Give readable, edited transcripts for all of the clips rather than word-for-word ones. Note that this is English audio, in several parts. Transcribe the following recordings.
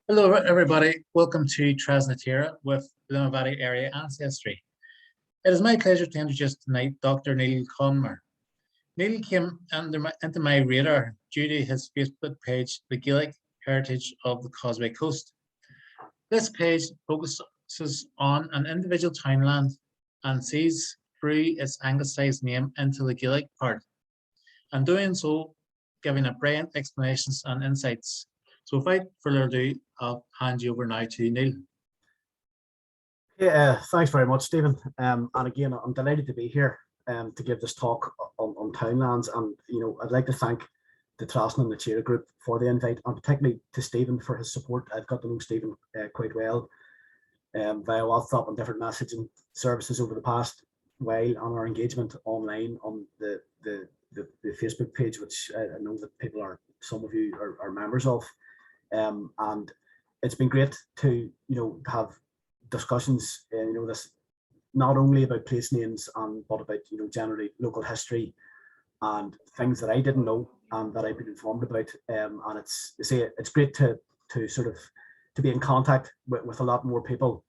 Hello, everybody. Welcome to Trasnatira with Limavady Area Ancestry. It is my pleasure to introduce tonight Dr. Niall Conradh. Niall came into my radar due to his Facebook page, The Gaeilge Heritage of the Causeway Coast. This page focuses on an individual townland and sees through its anglicised name into the Gaelic part, and doing so, giving a brilliant explanations and insights. So without further ado, I'll hand you over now to Niall. Yeah, thanks very much, Stephen. And again, I'm delighted to be here to give this talk on Townlands. And I'd like to thank the Trasnatira group for the invite, and particularly to Stephen for his support. I've got to know Stephen quite well via WhatsApp and different messaging services over the past while, and our engagement online on the Facebook page, which I know that some of you are members of. And it's been great to have discussions this not only about place names but about generally local history and things that I didn't know and that I've been informed about, and it's great to be in contact with a lot more people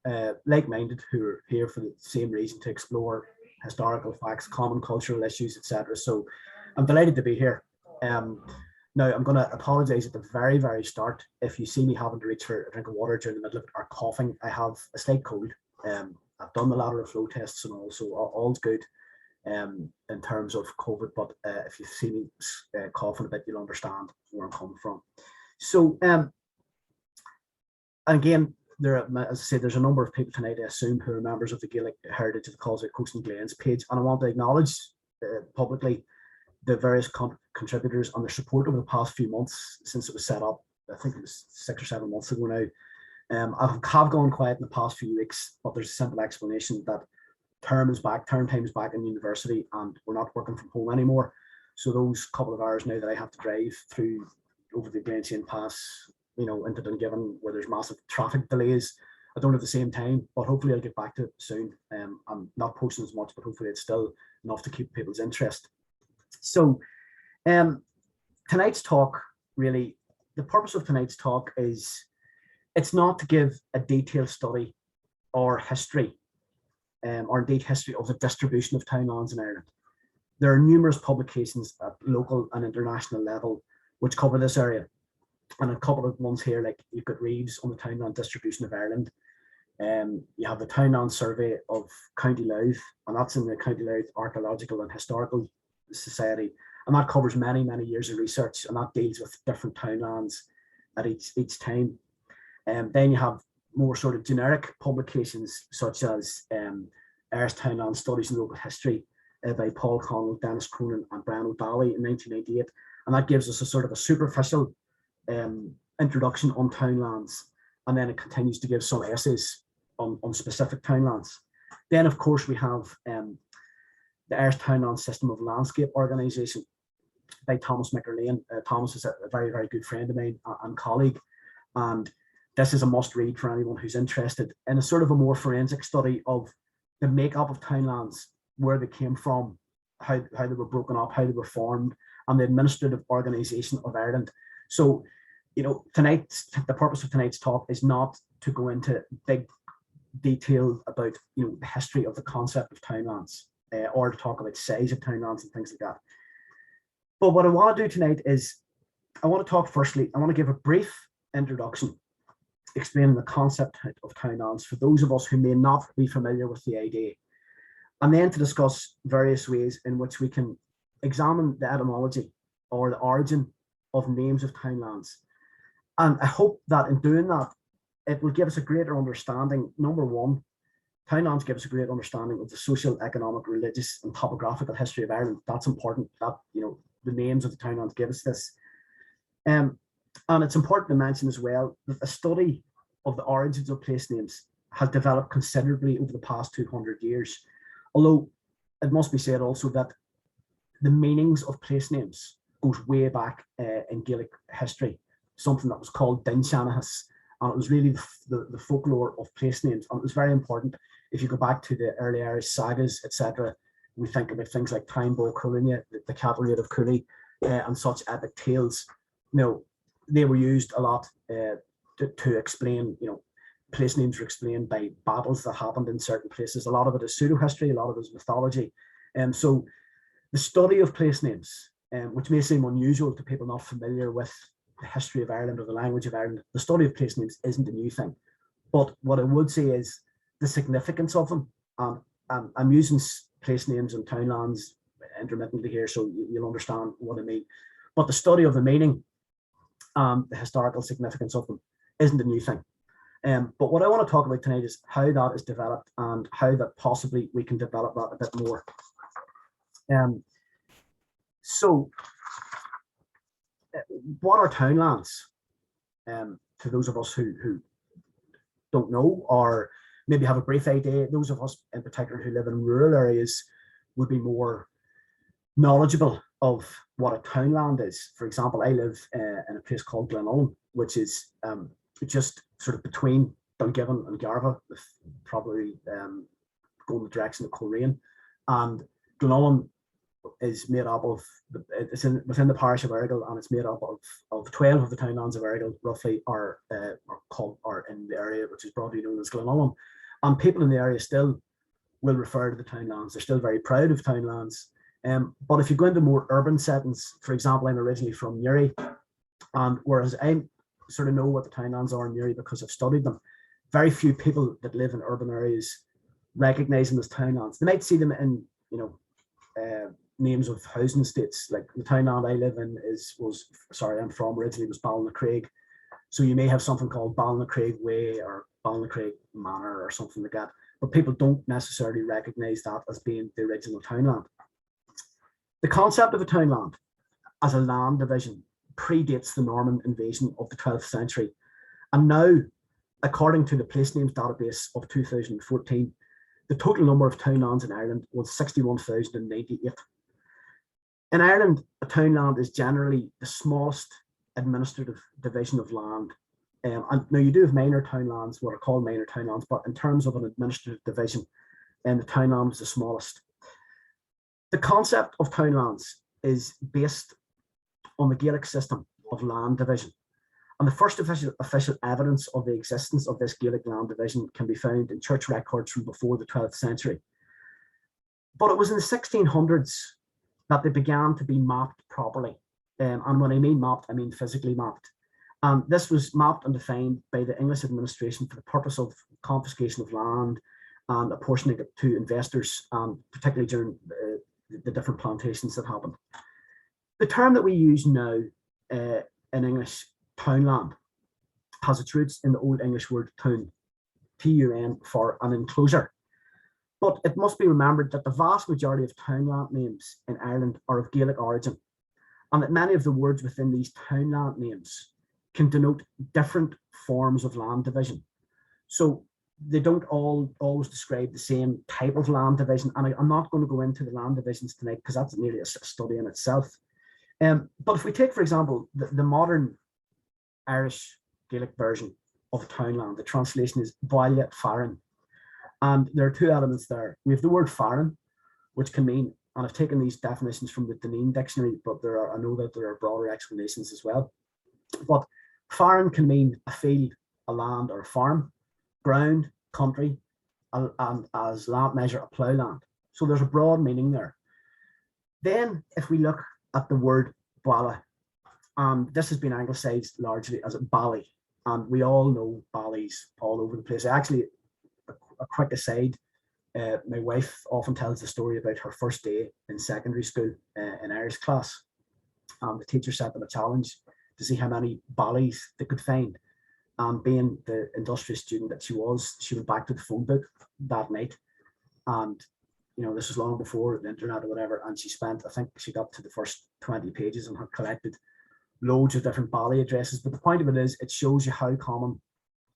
like-minded who are here for the same reason, to explore historical facts, common cultural issues, etc. So I'm delighted to be here. Now, I'm going to apologise at the very, very start if you see me having to reach for a drink of water during the middle of it or coughing. I have a slight cold. I've done the lateral flow tests and all, so all's good in terms of COVID. But if you see me coughing a bit, you'll understand where I'm coming from. So, and again, as I say, there's a number of people tonight, I assume, who are members of the Gaelic Heritage of the Causeway Coast and Glens page, and I want to acknowledge publicly the various contributors and their support over the past few months since it was set up. I think it was 6 or 7 months ago now. I have gone quiet in the past few weeks, but there's a simple explanation that term time is back in university, and we're not working from home anymore. So those couple of hours now that I have to drive through over the Gaeilge Pass, into Dungiven, where there's massive traffic delays, I don't have the same time, but hopefully I'll get back to it soon. I'm not posting as much, but hopefully it's still enough to keep people's interest. So tonight's talk, really, the purpose of tonight's talk is, it's not to give a detailed study or history, or indeed history of the distribution of townlands in Ireland. There are numerous publications at local and international level which cover this area. And a couple of ones here, like you've got Reeves on the townland distribution of Ireland. You have the Townlands Survey of County Louth, and that's in the County Louth Archaeological and Historical Society, and that covers many years of research, and that deals with different townlands at each time. Then you have more sort of generic publications such as Irish Townland Studies in Local History by Paul Connell, Dennis Cronin and Brian O'Dally in 1998, and that gives us a sort of a superficial introduction on townlands, and then it continues to give some essays on specific townlands. Then of course we have the Irish Townland System of Landscape Organisation by Thomas McErlean. Thomas is a very, very good friend of mine and colleague, and this is a must read for anyone who's interested in a sort of a more forensic study of the makeup of townlands, where they came from, how they were broken up, how they were formed, and the administrative organisation of Ireland. So, the purpose of tonight's talk is not to go into big detail about the history of the concept of townlands, or to talk about size of townlands and things like that. But what I want to do tonight is, I want to give a brief introduction explaining the concept of townlands for those of us who may not be familiar with the idea, and then to discuss various ways in which we can examine the etymology or the origin of names of townlands. And I hope that in doing that, it will give us a greater understanding. Number one, townlands give us a great understanding of the social, economic, religious and topographical history of Ireland. That's important, that the names of the townlands give us this. And it's important to mention as well that a study of the origins of place names has developed considerably over the past 200 years. Although it must be said also that the meanings of place names goes way back in Gaelic history, something that was called Dinshanachas, and it was really the folklore of place names, and it was very important. If you go back to the early Irish sagas, etc., we think about things like Timeboy Coleraine, the Cavalry of Cooley, and such epic tales. They were used a lot to explain, place names are explained by battles that happened in certain places. A lot of it is pseudo-history, a lot of it is mythology. So the study of place names, which may seem unusual to people not familiar with the history of Ireland or the language of Ireland, the study of place names isn't a new thing. But what I would say is the significance of them. I'm using place names and townlands intermittently here, so you'll understand what I mean. But the study of the meaning, the historical significance of them, isn't a new thing. But what I want to talk about tonight is how that is developed and how that possibly we can develop that a bit more. So, what are townlands? To those of us who don't know, or maybe have a brief idea, those of us in particular who live in rural areas would be more knowledgeable of what a townland is. For example, I live in a place called Glenullen, which is just sort of between Dungiven and Garva, probably going the direction of Coleraine. And Glenullen is made up of, within the parish of Errigal, and it's made up of 12 of the townlands of Errigal, roughly, are in the area which is broadly known as Glenullen. And people in the area still will refer to the townlands. They're still very proud of townlands. But if you go into more urban settings, for example, I'm originally from Newry, and whereas I sort of know what the townlands are in Newry because I've studied them, very few people that live in urban areas recognize them as townlands. They might see them in, names of housing estates. Like the townland I live in I'm from originally was Ballinacraig. So you may have something called Ballinacraig Way or Ballinacraig Manor or something like that, but people don't necessarily recognize that as being the original townland. The concept of a townland as a land division predates the Norman invasion of the 12th century. And now, according to the place names database of 2014, the total number of townlands in Ireland was 61,098. In Ireland, a townland is generally the smallest administrative division of land. And now you do have minor townlands, what are called minor townlands, but in terms of an administrative division, the townland is the smallest. The concept of townlands is based on the Gaelic system of land division. And the first official evidence of the existence of this Gaelic land division can be found in church records from before the 12th century. But it was in the 1600s that they began to be mapped properly. And when I mean mapped, I mean physically mapped. And this was mapped and defined by the English administration for the purpose of confiscation of land and apportioning it to investors, particularly during the different plantations that happened. The term that we use now in English, townland, has its roots in the Old English word tun, T-U-N, for an enclosure. But it must be remembered that the vast majority of townland names in Ireland are of Gaelic origin, and that many of the words within these townland names can denote different forms of land division. So they don't all always describe the same type of land division. And I'm not going to go into the land divisions tonight because that's nearly a study in itself. But if we take, for example, the modern Irish Gaelic version of townland, the translation is Baile Farran. And there are two elements there. We have the word Farran, which can mean, and I've taken these definitions from the Deneen dictionary, but I know that there are broader explanations as well. But Farran can mean a field, a land, or a farm, ground, country, and as land measure, a ploughland. So there's a broad meaning there. Then, if we look at the word Bala, this has been anglicised largely as Bally, and we all know Ballys all over the place. Actually, a quick aside, my wife often tells the story about her first day in secondary school in Irish class. The teacher set them a challenge to see how many Ballys they could find. And being the industrious student that she went back to the phone book that night. And, this was long before the internet or whatever. And I think she got to the first 20 pages and had collected loads of different Bally addresses. But the point of it is, it shows you how common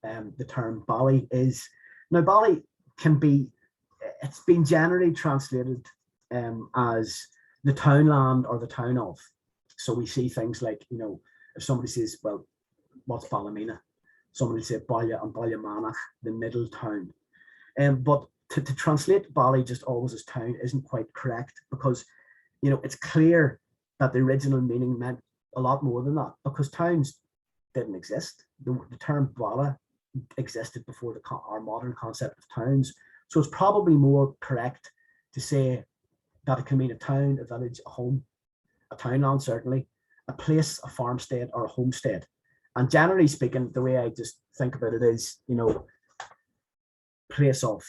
the term Bally is. Now, Bally it's been generally translated as the townland or the town of. So we see things like, if somebody says, well, what's Ballymena? Somebody say Baile and Ballymanach, the middle town. But to translate Bally just always as town isn't quite correct, because, it's clear that the original meaning meant a lot more than that, because towns, didn't exist. The term Bala existed before our modern concept of towns. So it's probably more correct to say that it can mean a town, a village, a home, a townland certainly, a place, a farmstead, or a homestead. And generally speaking, the way I just think about it is, place of.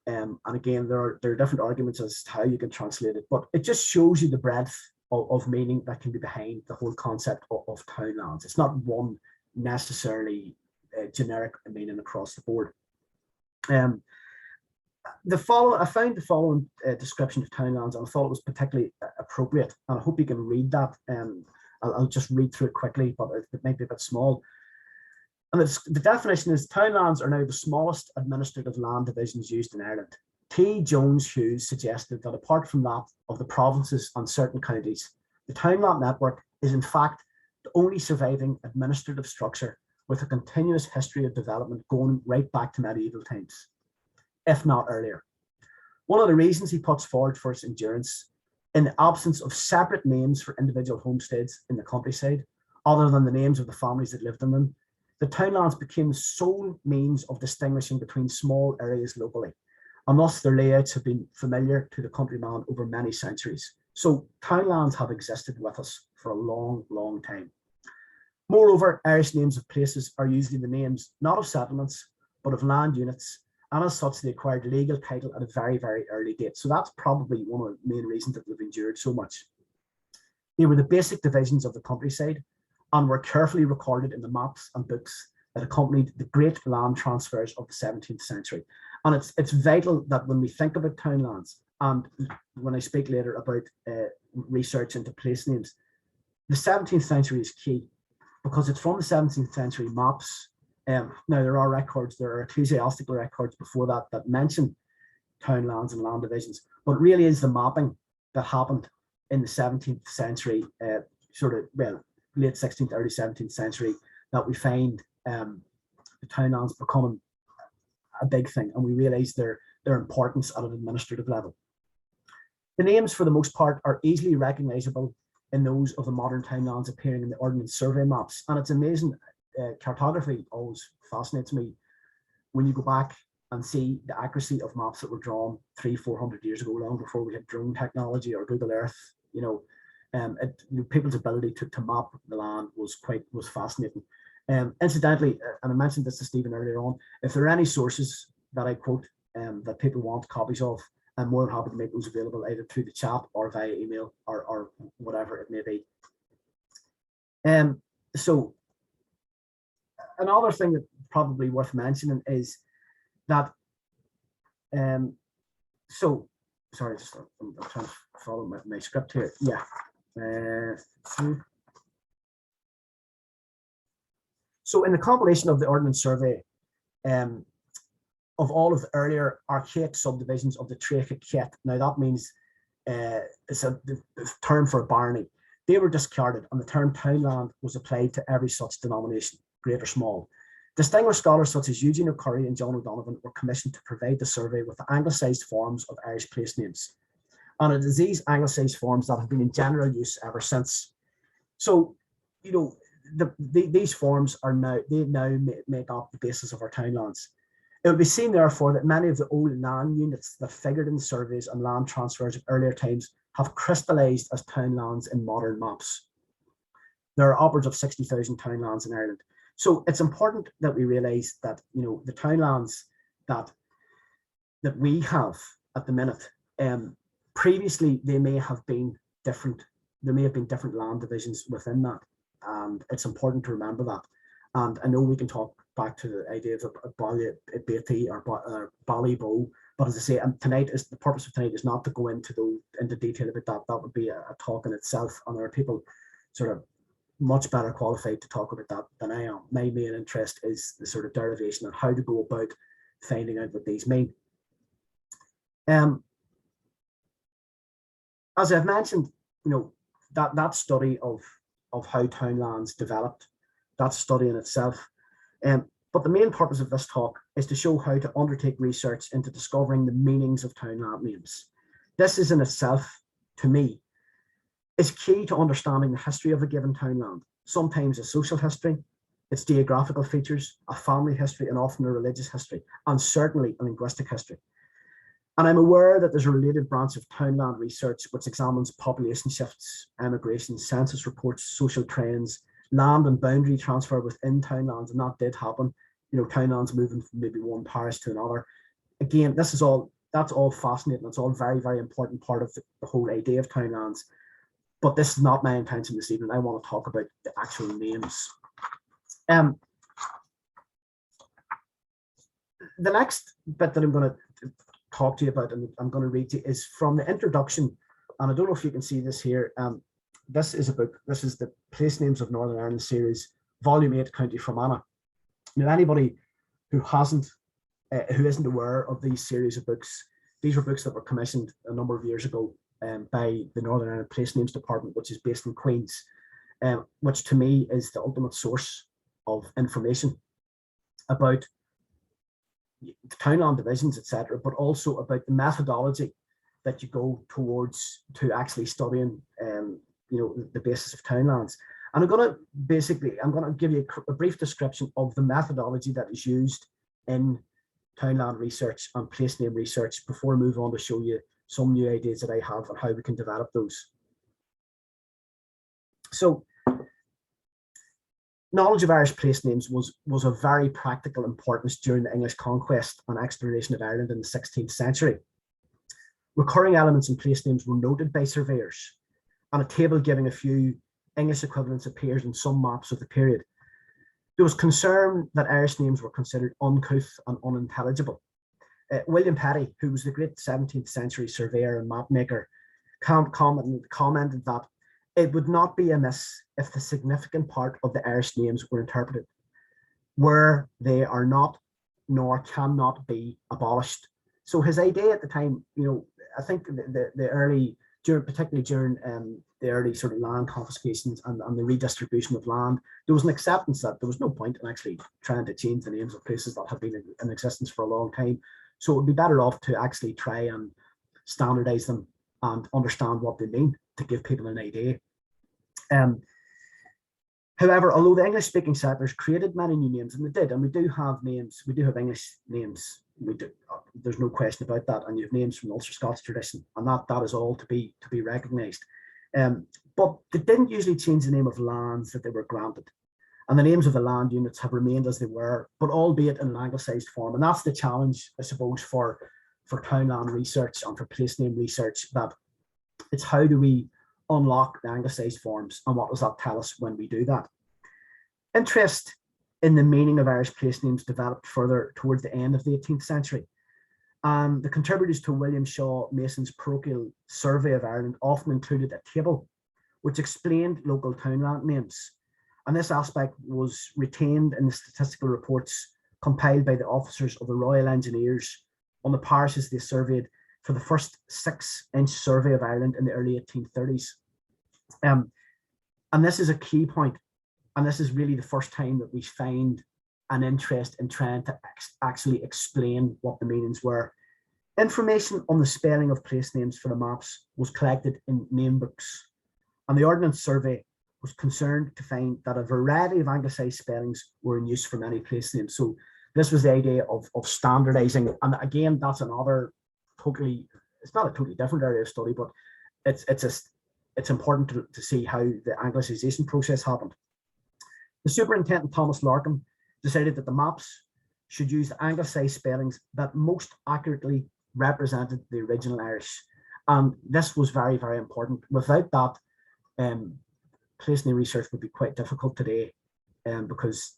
And again, there are different arguments as to how you can translate it, but it just shows you the breadth of meaning that can be behind the whole concept of townlands. It's not one necessarily generic meaning across the board. I found the following description of townlands, and I thought it was particularly appropriate, and I hope you can read that. I'll just read through it quickly, but it might be a bit small. And the definition is: townlands are now the smallest administrative land divisions used in Ireland. T. Jones Hughes suggested that apart from that of the provinces and certain counties, the townland network is in fact the only surviving administrative structure with a continuous history of development going right back to medieval times, if not earlier. One of the reasons he puts forward for its endurance, in the absence of separate names for individual homesteads in the countryside, other than the names of the families that lived in them, the townlands became the sole means of distinguishing between small areas locally, and thus their layouts have been familiar to the countryman over many centuries. So townlands have existed with us for a long, long time. Moreover, Irish names of places are usually the names not of settlements, but of land units, and as such they acquired legal title at a very, very early date. So that's probably one of the main reasons that they've endured so much. They were the basic divisions of the countryside and were carefully recorded in the maps and books that accompanied the great land transfers of the 17th century. And it's vital that when we think about townlands, and when I speak later about research into place names, the 17th century is key, because it's from the 17th century maps. Now there are ecclesiastical records before that mention townlands and land divisions, but it really is the mapping that happened in the 17th century, late 16th, early 17th century, that we find the townlands becoming a big thing, and we realise their importance at an administrative level. The names, for the most part, are easily recognisable in those of the modern townlands appearing in the Ordnance Survey maps, and it's amazing. Cartography always fascinates me when you go back and see the accuracy of maps that were drawn 300-400 years ago, long before we had drone technology or Google Earth. People's ability to map the land was fascinating. Incidentally, and I mentioned this to Stephen earlier on, if there are any sources that I quote that people want copies of, I'm more than happy to make those available either through the chat or via email or whatever it may be. So another thing that probably worth mentioning is that I'm trying to follow my script here. Yeah. So in the compilation of the Ordnance Survey, of all of the earlier archaic subdivisions of the Trécha Cait, now that means it's the term for a barony, they were discarded, and the term townland was applied to every such denomination, great or small. Distinguished scholars such as Eugene O'Curry and John O'Donovan were commissioned to provide the survey with the anglicised forms of Irish place names. And it is these anglicised forms that have been in general use ever since. So, these forms now make up the basis of our townlands. It will be seen, therefore, that many of the old land units that figured in the surveys and land transfers of earlier times have crystallised as townlands in modern maps. There are upwards of 60,000 townlands in Ireland. So it's important that we realise that the townlands that we have at the minute, previously they may have been different. There may have been different land divisions within that, and it's important to remember that. And I know we can talk back to the idea of a Beatty or Ballybow, but as I say, the purpose of tonight is not to go into detail about that. That would be a talk in itself, and there are people sort of much better qualified to talk about that than I am. My main interest is the sort of derivation and how to go about finding out what these mean. As I've mentioned, that study of how townlands developed, that study in itself. But the main purpose of this talk is to show how to undertake research into discovering the meanings of townland names. This is in itself, to me, is key to understanding the history of a given townland, sometimes a social history, its geographical features, a family history, and often a religious history, and certainly a linguistic history. And I'm aware that there's a related branch of Townland research which examines population shifts, emigration, census reports, social trends, land and boundary transfer within townlands, and that did happen. You know, townlands moving from maybe one parish to another. Again, that's all fascinating. It's all very, very important part of the whole idea of townlands. But this is not my intention this evening. I want to talk about the actual names. The next bit that I'm going to talk to you about, and I'm going to read to you, is from the introduction. And I don't know if you can see this here. This is a book. This is the Place Names of Northern Ireland series, Volume 8, County Fermanagh. Now, anybody who isn't aware of these series of books, these were books that were commissioned a number of years ago by the Northern Ireland Place Names Department, which is based in Queens, which to me is the ultimate source of information about the townland divisions, etc., but also about the methodology that you go towards to actually studying, the basis of townlands. And I'm going to give you a brief description of the methodology that is used in townland research and place name research before I move on to show you some new ideas that I have on how we can develop those. So, knowledge of Irish place names was of very practical importance during the English conquest and exploration of Ireland in the 16th century. Recurring elements in place names were noted by surveyors, and a table giving a few English equivalents appears in some maps of the period. There was concern that Irish names were considered uncouth and unintelligible. William Petty, who was the great 17th century surveyor and mapmaker, commented that it would not be amiss if the significant part of the Irish names were interpreted, where they are not nor cannot be abolished. So his idea at the time, I think the early, particularly during the early sort of land confiscations and the redistribution of land, there was an acceptance that there was no point in actually trying to change the names of places that have been in existence for a long time. So it would be better off to actually try and standardize them and understand what they mean to give people an idea. However, although the English-speaking settlers created many new names, and they did, and we do have names, we do have English names, there's no question about that, and you have names from the Ulster Scots tradition, and that is all to be recognised. But they didn't usually change the name of lands that they were granted, and the names of the land units have remained as they were, but albeit in an anglicised form, and that's the challenge, I suppose, for townland research and for place name research, that it's how do we unlock the anglicised forms, and what does that tell us when we do that? Interest in the meaning of Irish place names developed further towards the end of the 18th century. And the contributors to William Shaw Mason's parochial survey of Ireland often included a table which explained local townland names. And this aspect was retained in the statistical reports compiled by the officers of the Royal Engineers on the parishes they surveyed for the first 6-inch survey of Ireland in the early 1830s. And this is a key point, and this is really the first time that we find an interest in trying to actually explain what the meanings were. Information on the spelling of place names for the maps was collected in name books, and the Ordinance Survey was concerned to find that a variety of anglicised spellings were in use for many place names. So this was the idea of standardising, and again, that's another it's not a totally different area of study, but it's important to see how the anglicisation process happened. The superintendent, Thomas Larkham, decided that the maps should use the anglicised spellings that most accurately represented the original Irish. And this was very, very important. Without that, place name research would be quite difficult today, because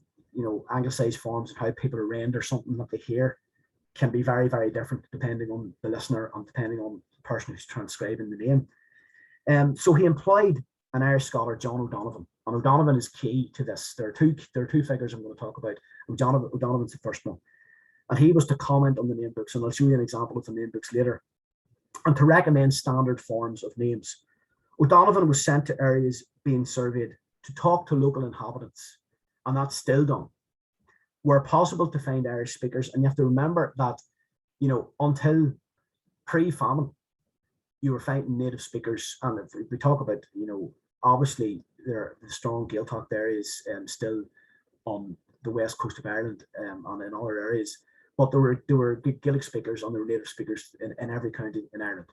anglicised forms and how people are render something that they hear can be very, very different depending on the listener and depending on the person who's transcribing the name. So he employed an Irish scholar, John O'Donovan, and O'Donovan is key to this. There are two figures I'm going to talk about. O'Donovan's the first one, and he was to comment on the name books, and I'll show you an example of the name books later, and to recommend standard forms of names. O'Donovan was sent to areas being surveyed to talk to local inhabitants, and that's still done, where possible, to find Irish speakers. And you have to remember that, until pre-famine, you were finding native speakers. And if we talk about, obviously the strong Gaeltacht there is still on the west coast of Ireland and in other areas. But there were Gaelic speakers and there were native speakers in every county in Ireland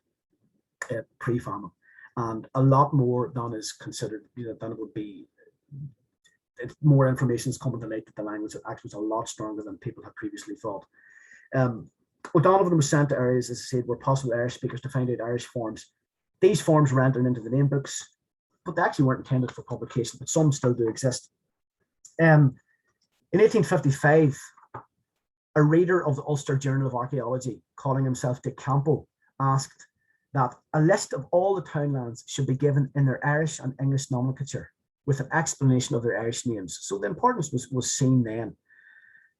pre-famine, and a lot more than is considered, than it would be. More information is coming to light that the language actually was a lot stronger than people had previously thought. O'Donovan was sent to areas, as I said, where possible Irish speakers to find out Irish forms. These forms were entered into the name books, but they actually weren't intended for publication, but some still do exist. In 1855, a reader of the Ulster Journal of Archaeology, calling himself De Campo, asked that a list of all the townlands should be given in their Irish and English nomenclature with an explanation of their Irish names. So the importance was seen then.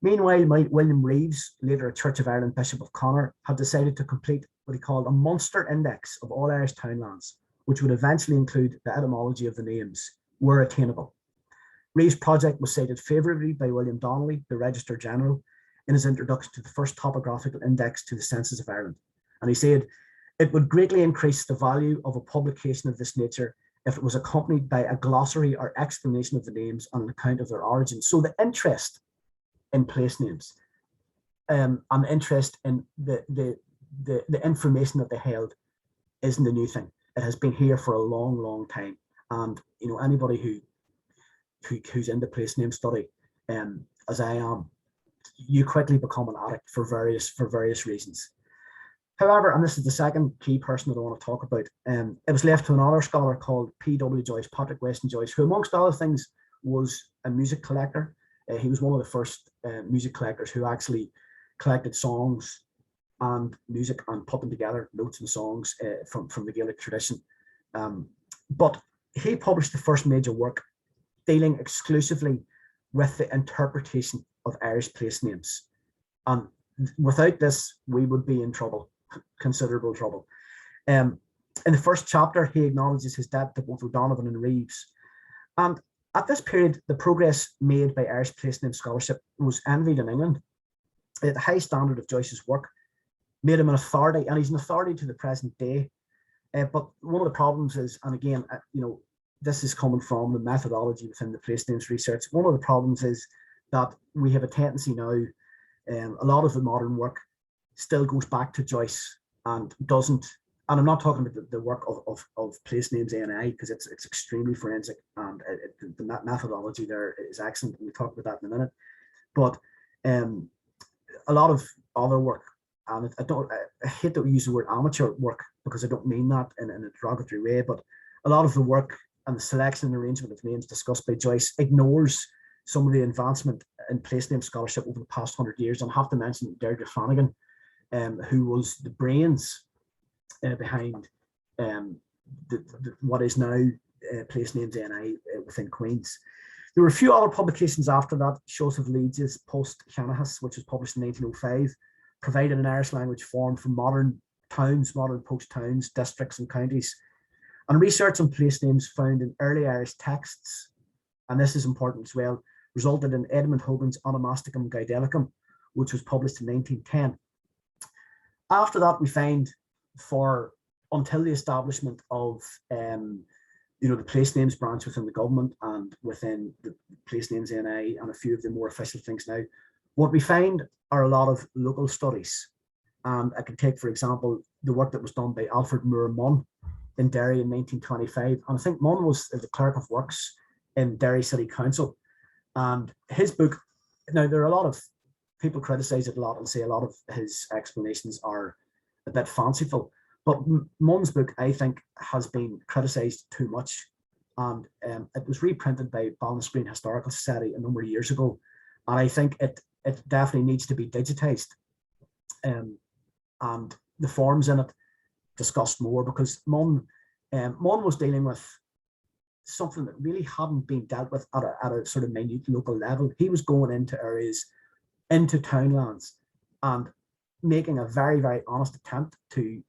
Meanwhile, William Reeves, later a Church of Ireland Bishop of Conradh, had decided to complete what he called a monster index of all Irish townlands, which would eventually include the etymology of the names, were attainable. Reeves' project was cited favourably by William Donnelly, the Register General, in his introduction to the first topographical index to the Census of Ireland. And he said, it would greatly increase the value of a publication of this nature if it was accompanied by a glossary or explanation of the names on an account of their origin. So the interest in place names and the interest in the information that they held isn't a new thing. It has been here for a long, long time. And anybody who's into place name study, as I am, you quickly become an addict for various reasons. However, and this is the second key person that I want to talk about, it was left to another scholar called P.W. Joyce, Patrick Weston Joyce, who amongst other things was a music collector. He was one of the first music collectors who actually collected songs and music and put them together, notes and songs from the Gaelic tradition. But he published the first major work dealing exclusively with the interpretation of Irish place names. And without this, we would be in trouble. Considerable trouble. In the first chapter, he acknowledges his debt to both O'Donovan and Reeves. And at this period, the progress made by Irish place name scholarship was envied in England. The high standard of Joyce's work made him an authority, and he's an authority to the present day. But one of the problems is, and again, this is coming from the methodology within the place names research. One of the problems is that we have a tendency now, a lot of the modern work still goes back to Joyce and doesn't, and I'm not talking about the work of place names ANI, because it's extremely forensic and the methodology there is excellent, and we'll talk about that in a minute. But a lot of other work, and I hate that we use the word amateur work because I don't mean that in a derogatory way, but a lot of the work and the selection and arrangement of names discussed by Joyce ignores some of the advancement in place name scholarship over the past 100 years. And I have to mention Deirdre Flanagan, who was the brains behind what is now place names ANI within Queen's. There were a few other publications after that. Joseph Leeds' Post Comhaltas, which was published in 1905, provided an Irish language form for modern towns, modern post towns, districts and counties. And research on place names found in early Irish texts, and this is important as well, resulted in Edmund Hogan's Onomasticum Gaeilgeicum, which was published in 1910. After that, we find until the establishment of the place names branch within the government and within the place names ANI and a few of the more official things now, what we find are a lot of local studies. And I can take, for example, the work that was done by Alfred Moore Munn in Derry in 1925. And I think Munn was the clerk of works in Derry City Council. And his book, now there are a lot of people criticize it a lot and say a lot of his explanations are a bit fanciful. But Munn's book, I think, has been criticized too much. And it was reprinted by Ballinasgreen Historical Society a number of years ago. And I think it definitely needs to be digitized. And the forms in it discussed more, because Munn was dealing with something that really hadn't been dealt with at a sort of minute local level. He was going into areas, into townlands, and making a very, very honest attempt to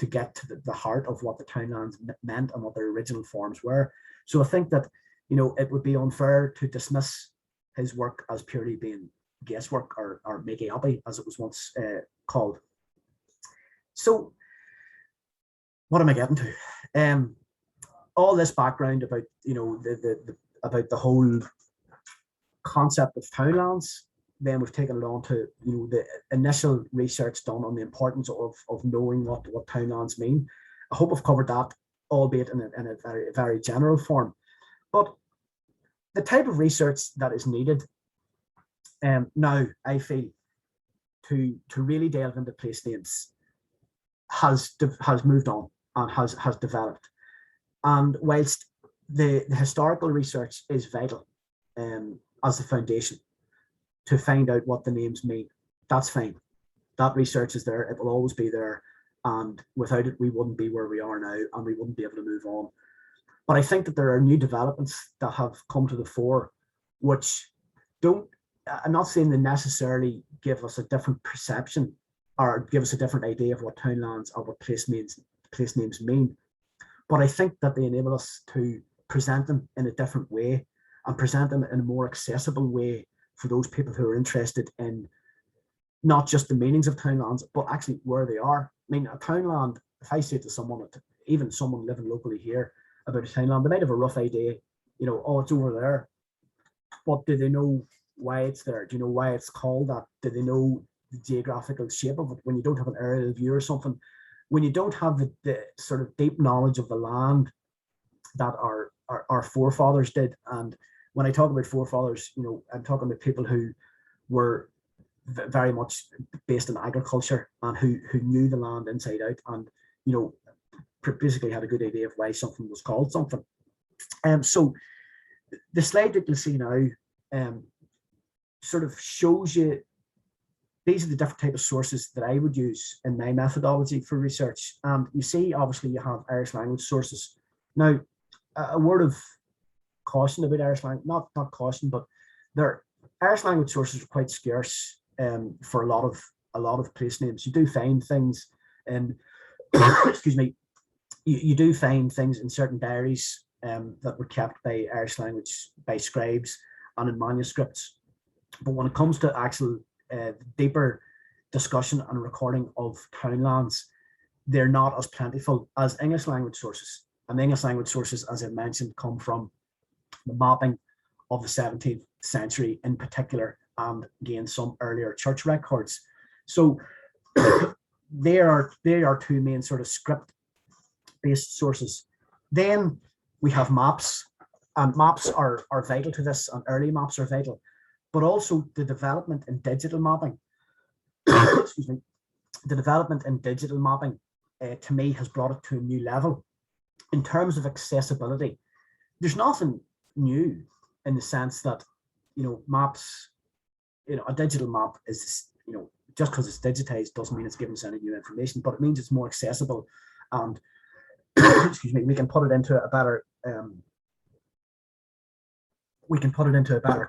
get to the heart of what the townlands meant and what their original forms were. So I think that it would be unfair to dismiss his work as purely being guesswork or makey uppy, as it was once called. So what am I getting to? All this background about about the whole concept of townlands. Then we've taken it on to, you know, the initial research done on the importance of knowing what townlands mean. I hope I've covered that, albeit in a very, very general form. But the type of research that is needed now, I feel, to really delve into place names has moved on and has developed. And whilst the historical research is vital as the foundation to find out what the names mean, that's fine. That research is there, it will always be there, and without it we wouldn't be where we are now, and we wouldn't be able to move on. But I think that there are new developments that have come to the fore, which don't, I'm not saying they necessarily give us a different perception or give us a different idea of what townlands or what place names mean, but I think that they enable us to present them in a different way and present them in a more accessible way for those people who are interested in not just the meanings of townlands, but actually where they are. I mean, a townland, if I say to someone, even someone living locally here about a townland, they might have a rough idea, you know, oh, it's over there. But do they know why it's there? Do you know why it's called that? Do they know the geographical shape of it? When you don't have an aerial view or something, when you don't have the sort of deep knowledge of the land that our forefathers did. And when I talk about forefathers, you know, I'm talking about people who were very much based in agriculture and who knew the land inside out, and, you know, basically had a good idea of why something was called something. So the slide that you'll see now sort of shows you these are the different type of sources that I would use in my methodology for research. And you see, obviously, you have Irish language sources. Now, a word of caution about Irish language, not caution, but Irish language sources are quite scarce for a lot of place names. You do find things in, excuse me, you do find things in certain diaries that were kept by Irish language, by scribes and in manuscripts. But when it comes to actual deeper discussion and recording of townlands, they're not as plentiful as English language sources. And English language sources, as I mentioned, come from the mapping of the 17th century in particular, and again some earlier church records. So they are two main sort of script-based sources. Then we have maps, and maps are vital to this, and early maps are vital, but also the development in digital mapping. Excuse me. The development in digital mapping, to me, has brought it to a new level in terms of accessibility. There's nothing new in the sense that, you know, maps, you know, a digital map is, you know, just because it's digitized doesn't mean it's giving us any new information, but it means it's more accessible, and excuse me, we can put it into a better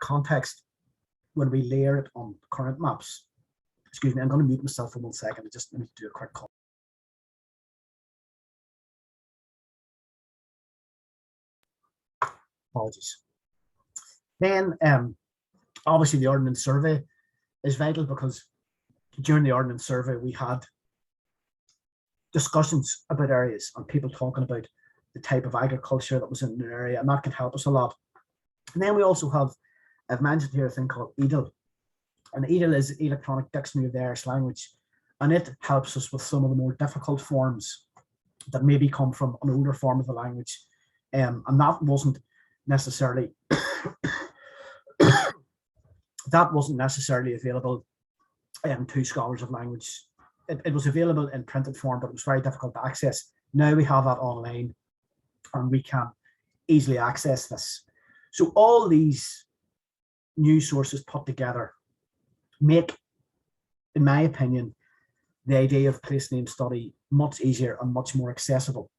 context when we layer it on current maps. Excuse me, I'm going to mute myself for 1 second. I just need to do a quick call. Apologies. Then, obviously, the Ordinance Survey is vital, because during the Ordinance Survey we had discussions about areas and people talking about the type of agriculture that was in an area, and that can help us a lot. And then we also have, I've mentioned here, a thing called EDL. And EDL is the Electronic Dictionary of the Irish Language, and it helps us with some of the more difficult forms that maybe come from an older form of the language. And that wasn't necessarily available to scholars of language. It was available in printed form, but it was very difficult to access. Now we have that online, and we can easily access this. So all these new sources put together make, in my opinion, the idea of place name study much easier and much more accessible.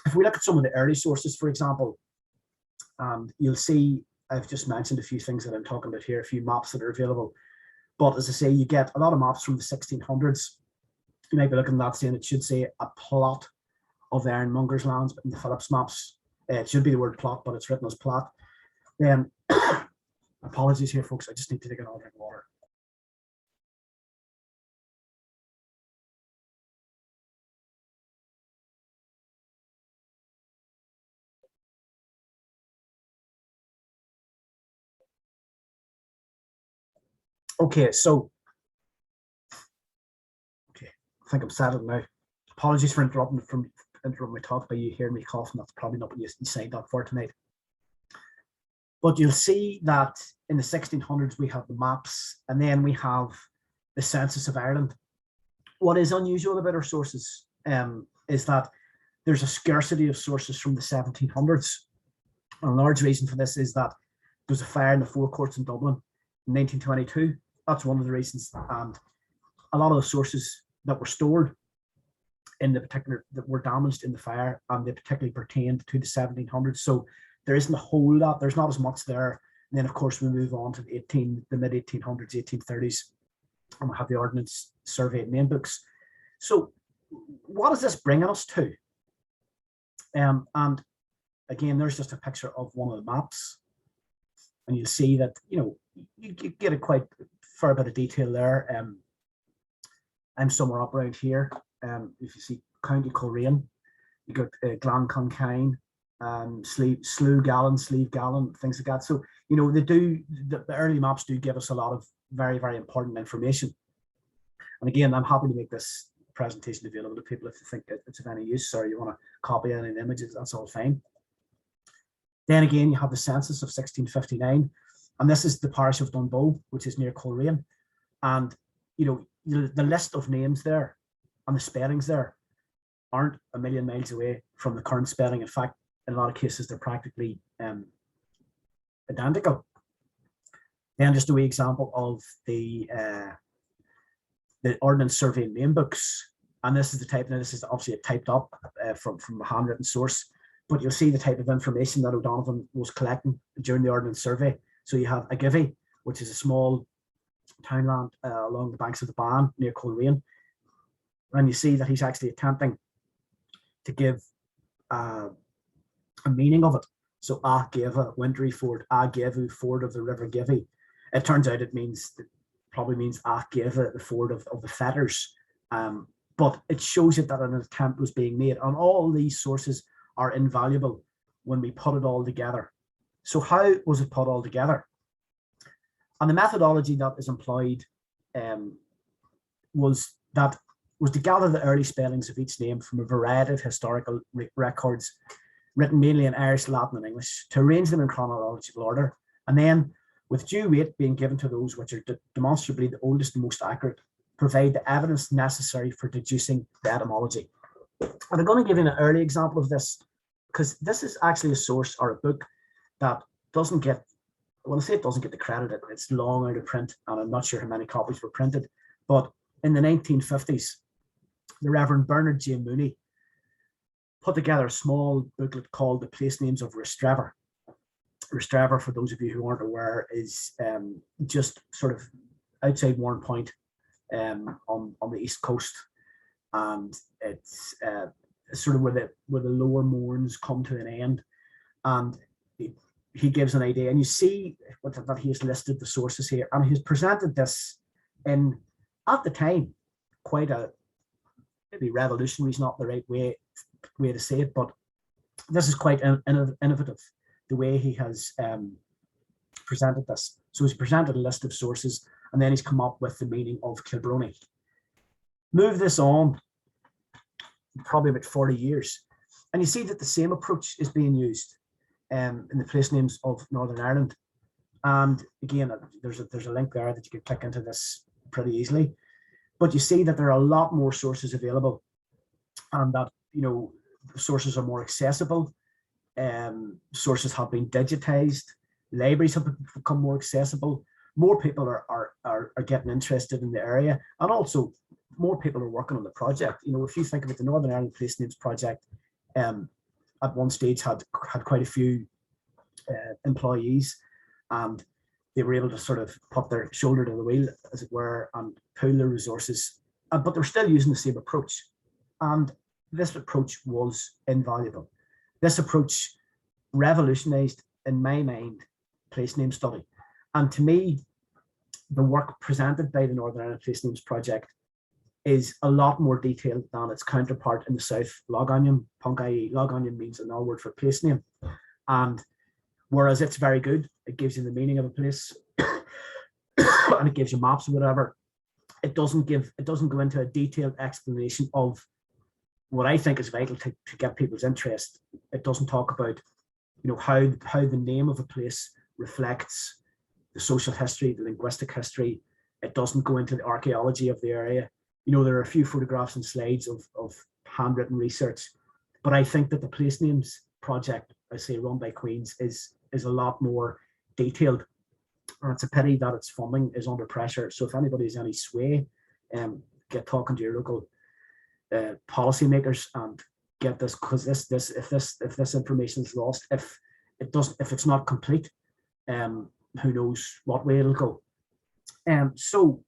If we look at some of the early sources, for example, you'll see I've just mentioned a few things that I'm talking about here, a few maps that are available. But as I say, you get a lot of maps from the 1600s. You might be looking at that saying it should say a plot of ironmongers' lands, but in the Phillips maps, it should be the word plot, but it's written as plot. Then, apologies here, folks, I just need to take another drink of water. Okay, so I think I'm settled now. Apologies for interrupting my talk by you hearing me coughing. That's probably not what you signed up for tonight. But you'll see that in the 1600s we have the maps, and then we have the Census of Ireland. What is unusual about our sources is that there's a scarcity of sources from the 1700s. And a large reason for this is that there was a fire in the Four Courts in Dublin in 1922. That's one of the reasons. And a lot of the sources that were stored in the particular that were damaged in the fire, and they particularly pertained to the 1700s. So there isn't a whole lot, there's not as much there. And then of course we move on to the mid 1800s, 1830s, and we have the Ordinance Survey and name books. So what is this bringing us to? And again, there's just a picture of one of the maps, and you'll see that, you know, you get a quite fair bit of detail there. I'm somewhere up around here. If you see County Coleraine, you got Glanconkyne, Slue Gallon, Sleeve Gallon, things like that. So, you know, the early maps do give us a lot of very, very important information. And again, I'm happy to make this presentation available to people if they think it's of any use, or you want to copy any of the images, that's all fine. Then again, you have the census of 1659, and this is the parish of Dunbow, which is near Coleraine. And, you know, the list of names there and the spellings there aren't a million miles away from the current spelling. In fact, in a lot of cases, they're practically identical. Then just a wee example of the Ordnance Survey name books. And this is the type, now this is obviously typed up from a handwritten source, but you'll see the type of information that O'Donovan was collecting during the Ordnance Survey. So you have Agivy, which is a small townland along the banks of the Ban near Coleraine. And you see that he's actually attempting to give a meaning of it. So Geva, Wintry Ford, Gevu, ford of the River Givy. It turns out it probably means Geva, the ford of the fetters. But it shows you that an attempt was being made, and all these sources are invaluable when we put it all together. So how was it put all together? And the methodology that is employed was to gather the early spellings of each name from a variety of historical records written mainly in Irish, Latin, and English, to arrange them in chronological order, and then, with due weight being given to those which are demonstrably the oldest and most accurate, provide the evidence necessary for deducing the etymology. And I'm going to give you an early example of this, because this is actually a source or a book that doesn't get, when I say it doesn't get the credit, it's long out of print, and I'm not sure how many copies were printed, but in the 1950s, the Reverend Bernard J. Mooney put together a small booklet called The Place Names of Restrever. Restrever, for those of you who aren't aware, is just sort of outside Warren Point on the east coast, and it's sort of where the lower Mournes come to an end. And he gives an idea, and you see that he has listed the sources here, and he's presented this in, at the time, quite a, maybe revolutionary is not the right way to say it, but this is quite innovative, the way he has presented this. So he's presented a list of sources, and then he's come up with the meaning of Kilbrony. Move this on probably about 40 years, and you see that the same approach is being used in the place names of Northern Ireland. And again, there's a link there that you can click into this pretty easily. But you see that there are a lot more sources available, and that, you know, sources are more accessible. Sources have been digitized. Libraries have become more accessible. More people are getting interested in the area, and also more people are working on the project. You know, if you think about the Northern Ireland Place Names Project, at one stage had quite a few employees, and they were able to sort of put their shoulder to the wheel, as it were, and pool their resources, but they're still using the same approach. And this approach was invaluable. This approach revolutionized, in my mind, place name study. And to me, the work presented by the Northern Ireland Place Names Project is a lot more detailed than its counterpart in the south, Logonium, Punk-ie. Logonium means another word for place name. And whereas it's very good, it gives you the meaning of a place. and it gives you maps or whatever. It doesn't go into a detailed explanation of what I think is vital to get people's interest. It doesn't talk about, you know, how the name of a place reflects the social history, the linguistic history. It doesn't go into the archaeology of the area. You know, there are a few photographs and slides of handwritten research, but I think that the Place Names project, I say run by Queen's, is a lot more detailed, and it's a pity that its funding is under pressure. So if anybody has any sway, get talking to your local policymakers and get this, because if this information is lost, if it's not complete, who knows what way it'll go. So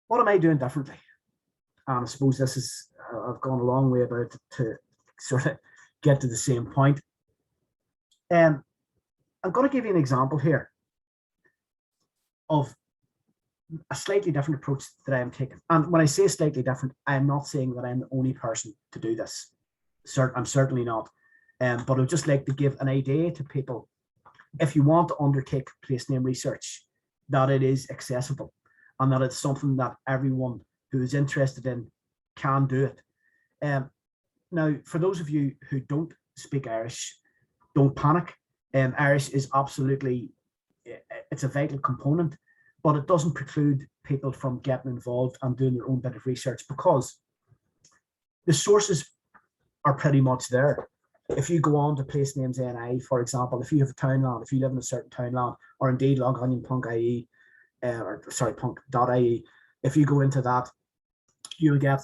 what am I doing differently? And I suppose this is, I've gone a long way about to sort of get to the same point. I'm going to give you an example here of a slightly different approach that I am taking. And when I say slightly different, I'm not saying that I'm the only person to do this. I'm certainly not. But I'd just like to give an idea to people, if you want to undertake place name research, that it is accessible and that it's something that everyone who is interested in can do it. Now, for those of you who don't speak Irish, don't panic. Irish is absolutely, it's a vital component, but it doesn't preclude people from getting involved and doing their own bit of research, because the sources are pretty much there. If you go on to Place Names NI, for example, if you have a townland, if you live in a certain townland, or indeed logonionpunk.ie, or sorry, punk.ie, if you go into that, you'll get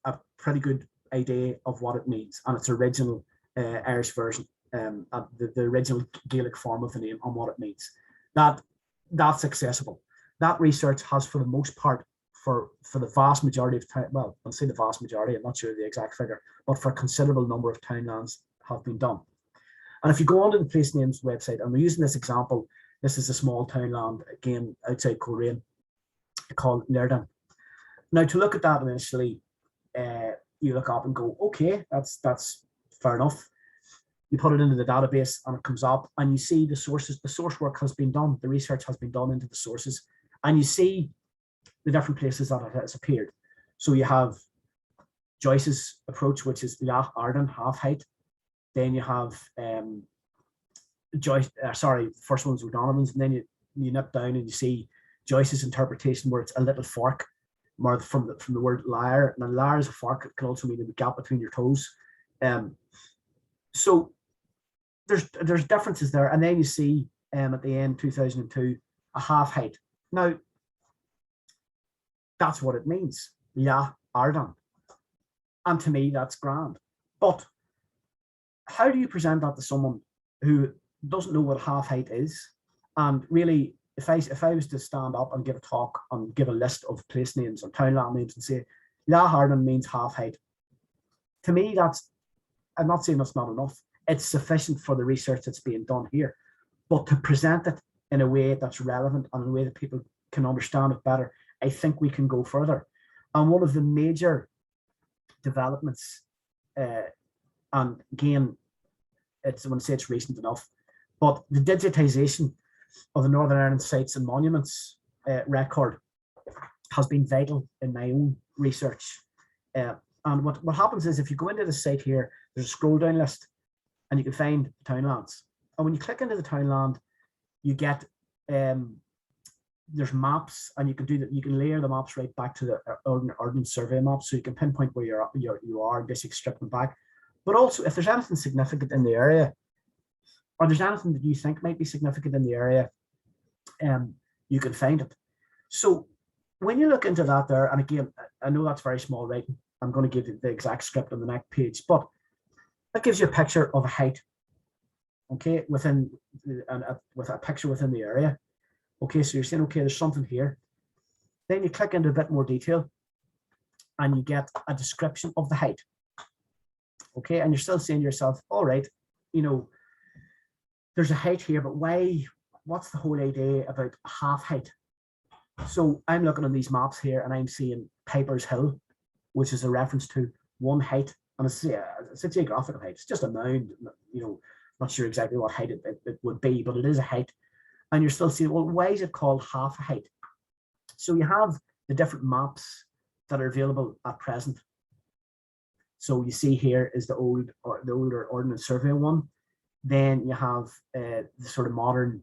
a pretty good idea of what it means, and its original Irish version, the original Gaelic form of the name, and what it means. That's accessible. That research has, for the most part, for the vast majority of time, well, I'll say the vast majority, I'm not sure the exact figure, but for a considerable number of townlands have been done. And if you go onto the Place Names website, and we're using this example, this is a small townland, again, outside Coleraine, called Uladh. Now, to look at that initially, you look up and go, okay, that's fair enough. You put it into the database and it comes up, and you see the sources, the source work has been done, the research has been done into the sources, and you see the different places that it has appeared. So you have Joyce's approach, which is Uladh Arden, half height. Then you have first one's O'Donovan's, and then you nip down and you see Joyce's interpretation, where it's a little fork, more from the word lyre. And lyre is a fork. It can also mean the gap between your toes. So there's differences there. And then you see at the end 2002 a half height. Now that's what it means, Uladh Arden, and to me that's grand. But how do you present that to someone who doesn't know what half height is? And really, if I was to stand up and give a talk and give a list of place names or townland names and say Uladh Arden means half height, to me I'm not saying that's not enough. It's sufficient for the research that's being done here, but to present it in a way that's relevant and in a way that people can understand it better, I think we can go further. And one of the major developments, and again, I wouldn't say it's recent enough, but the digitisation of the Northern Ireland sites and monuments record has been vital in my own research. And what happens is, if you go into the site here, there's a scroll down list, and you can find townlands. And when you click into the townland, you get there's maps, and you can do that. You can layer the maps right back to the Ordinance Survey maps, so you can pinpoint where you are, and basically strip them back. But also, if there's anything significant in the area, or there's anything that you think might be significant in the area, you can find it. So when you look into that there, and again, I know that's very small writing. I'm going to give you the exact script on the next page, but that gives you a picture of a height, okay, with a picture within the area. Okay, so you're saying, okay, there's something here. Then you click into a bit more detail, and you get a description of the height. Okay, and you're still saying to yourself, all right, you know, there's a height here, but why? What's the whole idea about half height? So I'm looking at these maps here, and I'm seeing Piper's Hill, which is a reference to one height, and it's a geographical height. It's just a mound, you know, not sure exactly what height it would be, but it is a height. And you're still seeing, well, why is it called half a height? So you have the different maps that are available at present. So you see here is the older Ordinance Survey one. Then you have the sort of modern,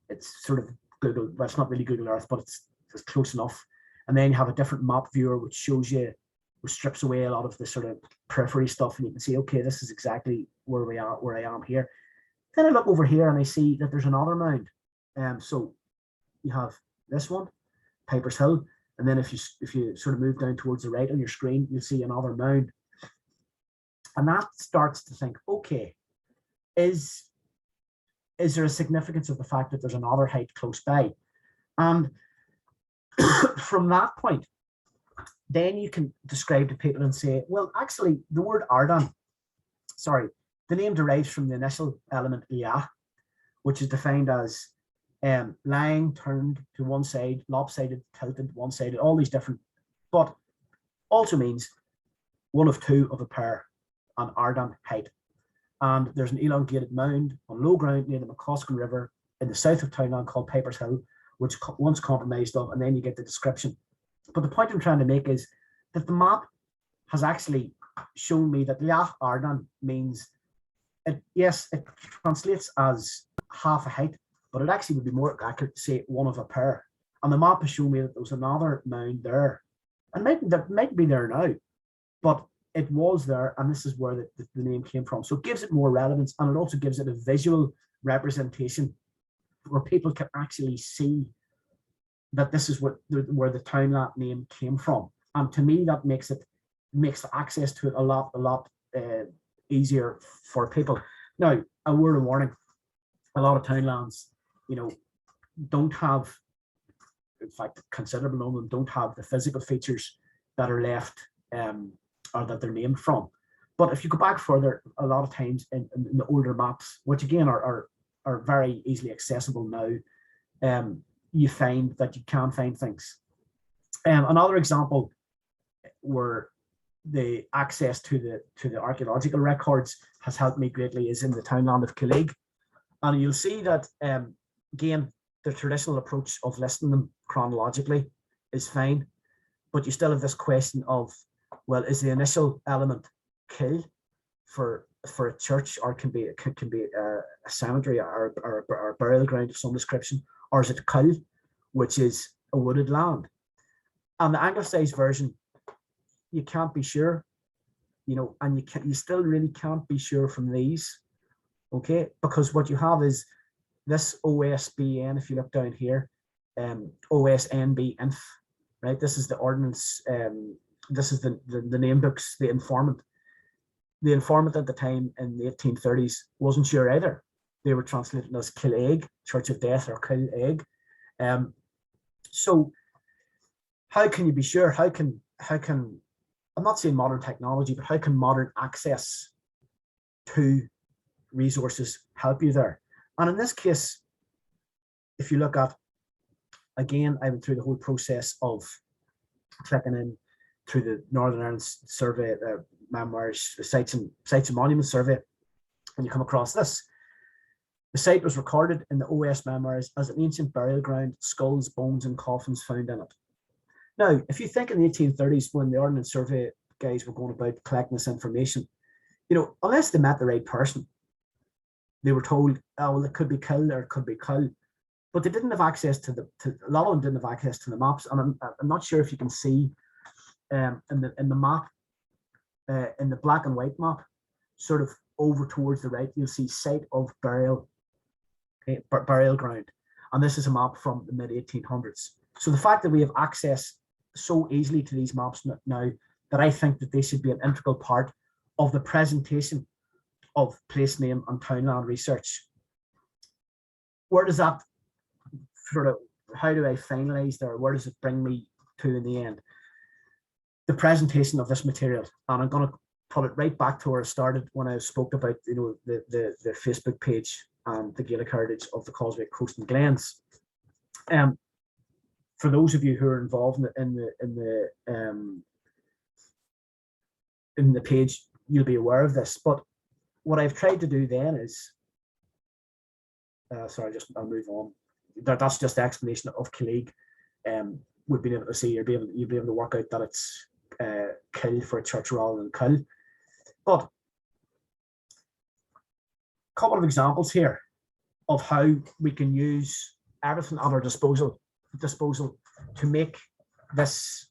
it's sort of Google, well, it's not really Google Earth, but it's close enough. And then you have a different map viewer, which shows you, which strips away a lot of the sort of periphery stuff, and you can see, okay, this is exactly where I am here. Then I look over here and I see that there's another mound. So you have this one, Piper's Hill, and then if you sort of move down towards the right on your screen, you'll see another mound. And that starts to think, okay, is there a significance of the fact that there's another height close by? And from that point, then you can describe to people and say, well, actually, the word Ardan, sorry, the name derives from the initial element Uladh, which is defined as lying, turned to one side, lopsided, tilted, one-sided, all these different, but also means one of two of a pair, an Ardan height. And there's an elongated mound on low ground near the McCoskin River in the south of Townland called Piper's Hill, which once compromised of, and then you get the description. But the point I'm trying to make is that the map has actually shown me that Uladh Ardan means, yes, it translates as half a height, but it actually would be more accurate to say one of a pair. And the map has shown me that there was another mound there. And that might be there now, but it was there, and this is where the name came from. So it gives it more relevance, and it also gives it a visual representation where people can actually see that this is where the Townland name came from. And to me, that makes access to it a lot easier for people. Now, a word of warning: a lot of townlands, don't have, in fact, a considerable number of them don't have the physical features that are left or that they're named from. But if you go back further, a lot of times in the older maps, which again are very easily accessible now, you find that you can find things. Another example where the access to the archaeological records has helped me greatly is in the townland of Gaeilge. And you'll see that, again, the traditional approach of listing them chronologically is fine, but you still have this question of, well, is the initial element kill for a church, or can be a cemetery or a burial ground of some description, or is it cull, which is a wooded land? And the anglicized version, you can't be sure, and you still really can't be sure from these, okay? Because what you have is this OSBN, if you look down here, OSNB inf, right? This is the ordinance, this is the name books, the informant. The informant at the time in the 1830s wasn't sure either. They were translated as Killaig, Church of Death, or Killaig. So how can you be sure? How can I'm not saying modern technology, but how can modern access to resources help you there? And in this case, if you look at, again, I went through the whole process of clicking in through the Northern Ireland Survey, memoirs, sites and monuments survey, and you come across this. The site was recorded in the OS memoirs as an ancient burial ground, skulls, bones, and coffins found in it. Now, if you think in the 1830s, when the Ordnance Survey guys were going about collecting this information, unless they met the right person, they were told, oh, well, it could be Kill or it could be Cull, but they didn't have access to a lot of them didn't have access to the maps. And I'm not sure if you can see in the map, in the black and white map, sort of over towards the right, you'll see site of burial, burial ground. And this is a map from the mid 1800s. So the fact that we have access so easily to these maps now, that I think that they should be an integral part of the presentation of place name and townland research. Where does that how do I finalize there? Where does it bring me to in the end? The presentation of this material, and I'm going to put it right back to where I started when I spoke about the Facebook page and the Gaelic heritage of the Causeway Coast and Glens. For those of you who are involved in the page, you'll be aware of this. But what I've tried to do then is, I'll move on. that's just the explanation of Gaeilge. We've been able to see, you'll be able to work out that it's Kill for a church rather than Kill. But a couple of examples here of how we can use everything at our disposal to make this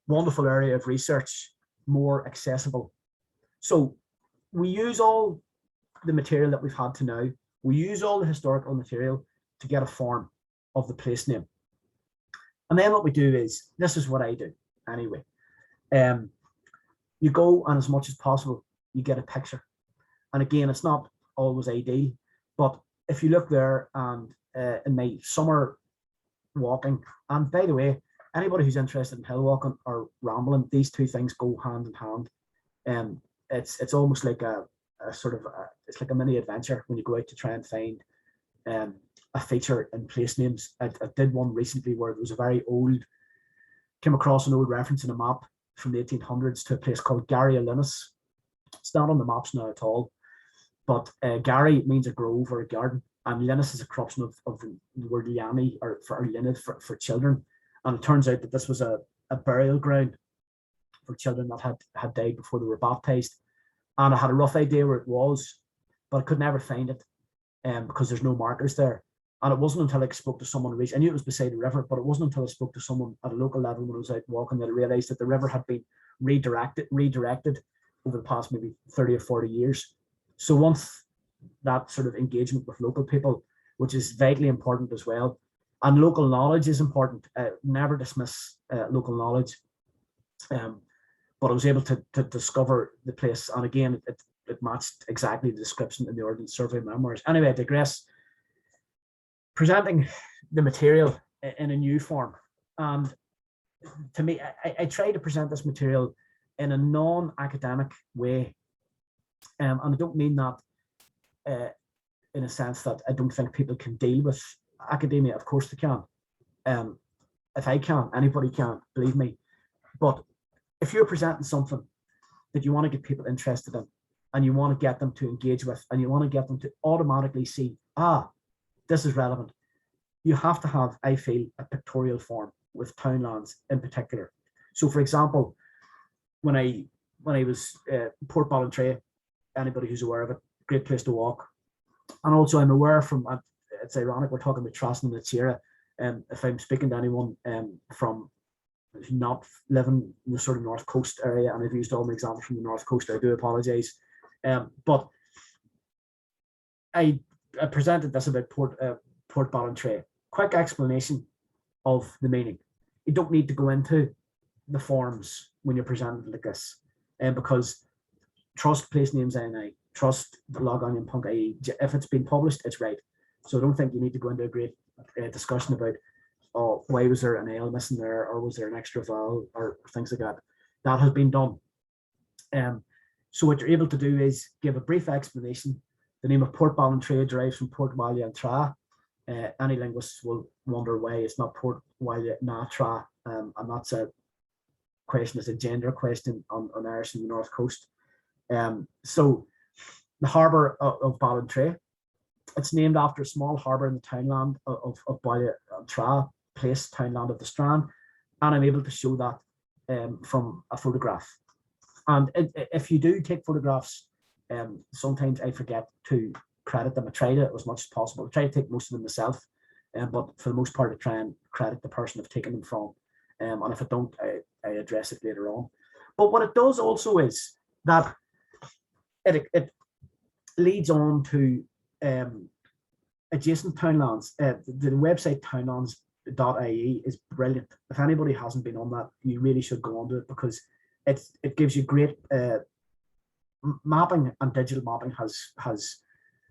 wonderful area of research more accessible. So we use all the material that we've had to now. We use all the historical material to get a form of the place name. And then what we do is, this is what I do anyway. You go, and as much as possible, you get a picture. And again, it's not always ideal, but if you look there, and in my summer walking, and by the way, anybody who's interested in hill walking or rambling, these two things go hand in hand. It's almost like a sort of it's like a mini adventure when you go out to try and find a feature in place names. I did one recently where it was a very old, came across an old reference in a map from the 1800s to a place called Uladh. It's not on the maps now at all, but Gary means a grove or a garden, and Linus is a corruption of the word Liani, or Linid for children. And it turns out that this was a burial ground for children that had died before they were baptized. And I had a rough idea where it was, but I could never find it because there's no markers there. And it wasn't until I spoke to someone, I knew it was beside a river, but it wasn't until I spoke to someone at a local level when I was out walking that I realized that the river had been redirected over the past maybe 30 or 40 years. So once that sort of engagement with local people, which is vitally important as well, and local knowledge is important. Never dismiss local knowledge. But I was able to discover the place, and again, it matched exactly the description in the Ordinance Survey memoirs. Anyway, I digress. Presenting the material in a new form, and to me, I try to present this material in a non-academic way, and I don't mean that in a sense that I don't think people can deal with academia. Of course they can. If I can, anybody can, believe me. But if you're presenting something that you want to get people interested in, and you want to get them to engage with, and you want to get them to automatically see, this is relevant, you have to have, I feel, a pictorial form with Townlands in particular. So for example, when I was Port Ballantrae, anybody who's aware of it, great place to walk. And also I'm aware from, it's ironic we're talking about Trasna and Tira, if I'm speaking to anyone from not living in the sort of North Coast area, and I've used all my examples from the North Coast, I do apologise. But I presented this about Port Ballantrae. Quick explanation of the meaning. You don't need to go into the forms when you're presenting like this, because trust place names NI, trust the log onion punk IE. If it's been published, it's right. So I don't think you need to go into a great discussion about, oh, why was there an L missing there, or was there an extra vowel, or things like that. That has been done. So what you're able to do is give a brief explanation. The name of Port Ballantrae derives from Port Walia and Tra. Any linguists will wonder why it's not Port Walia na Tra, and that's a question, it's a gender question on Irish in the North Coast. So the harbour of Ballantrae, it's named after a small harbour in the townland of Walia and Tra, place townland of the Strand, and I'm able to show that from a photograph. And if you do take photographs, sometimes I forget to credit them. I try to, as much as possible. I try to take most of them myself, but for the most part, I try and credit the person I've taken them from. And if I don't, I address it later on. But what it does also is that it leads on to adjacent townlands. The website townlands.ie is brilliant. If anybody hasn't been on that, you really should go onto it, because it gives you great mapping, and digital mapping has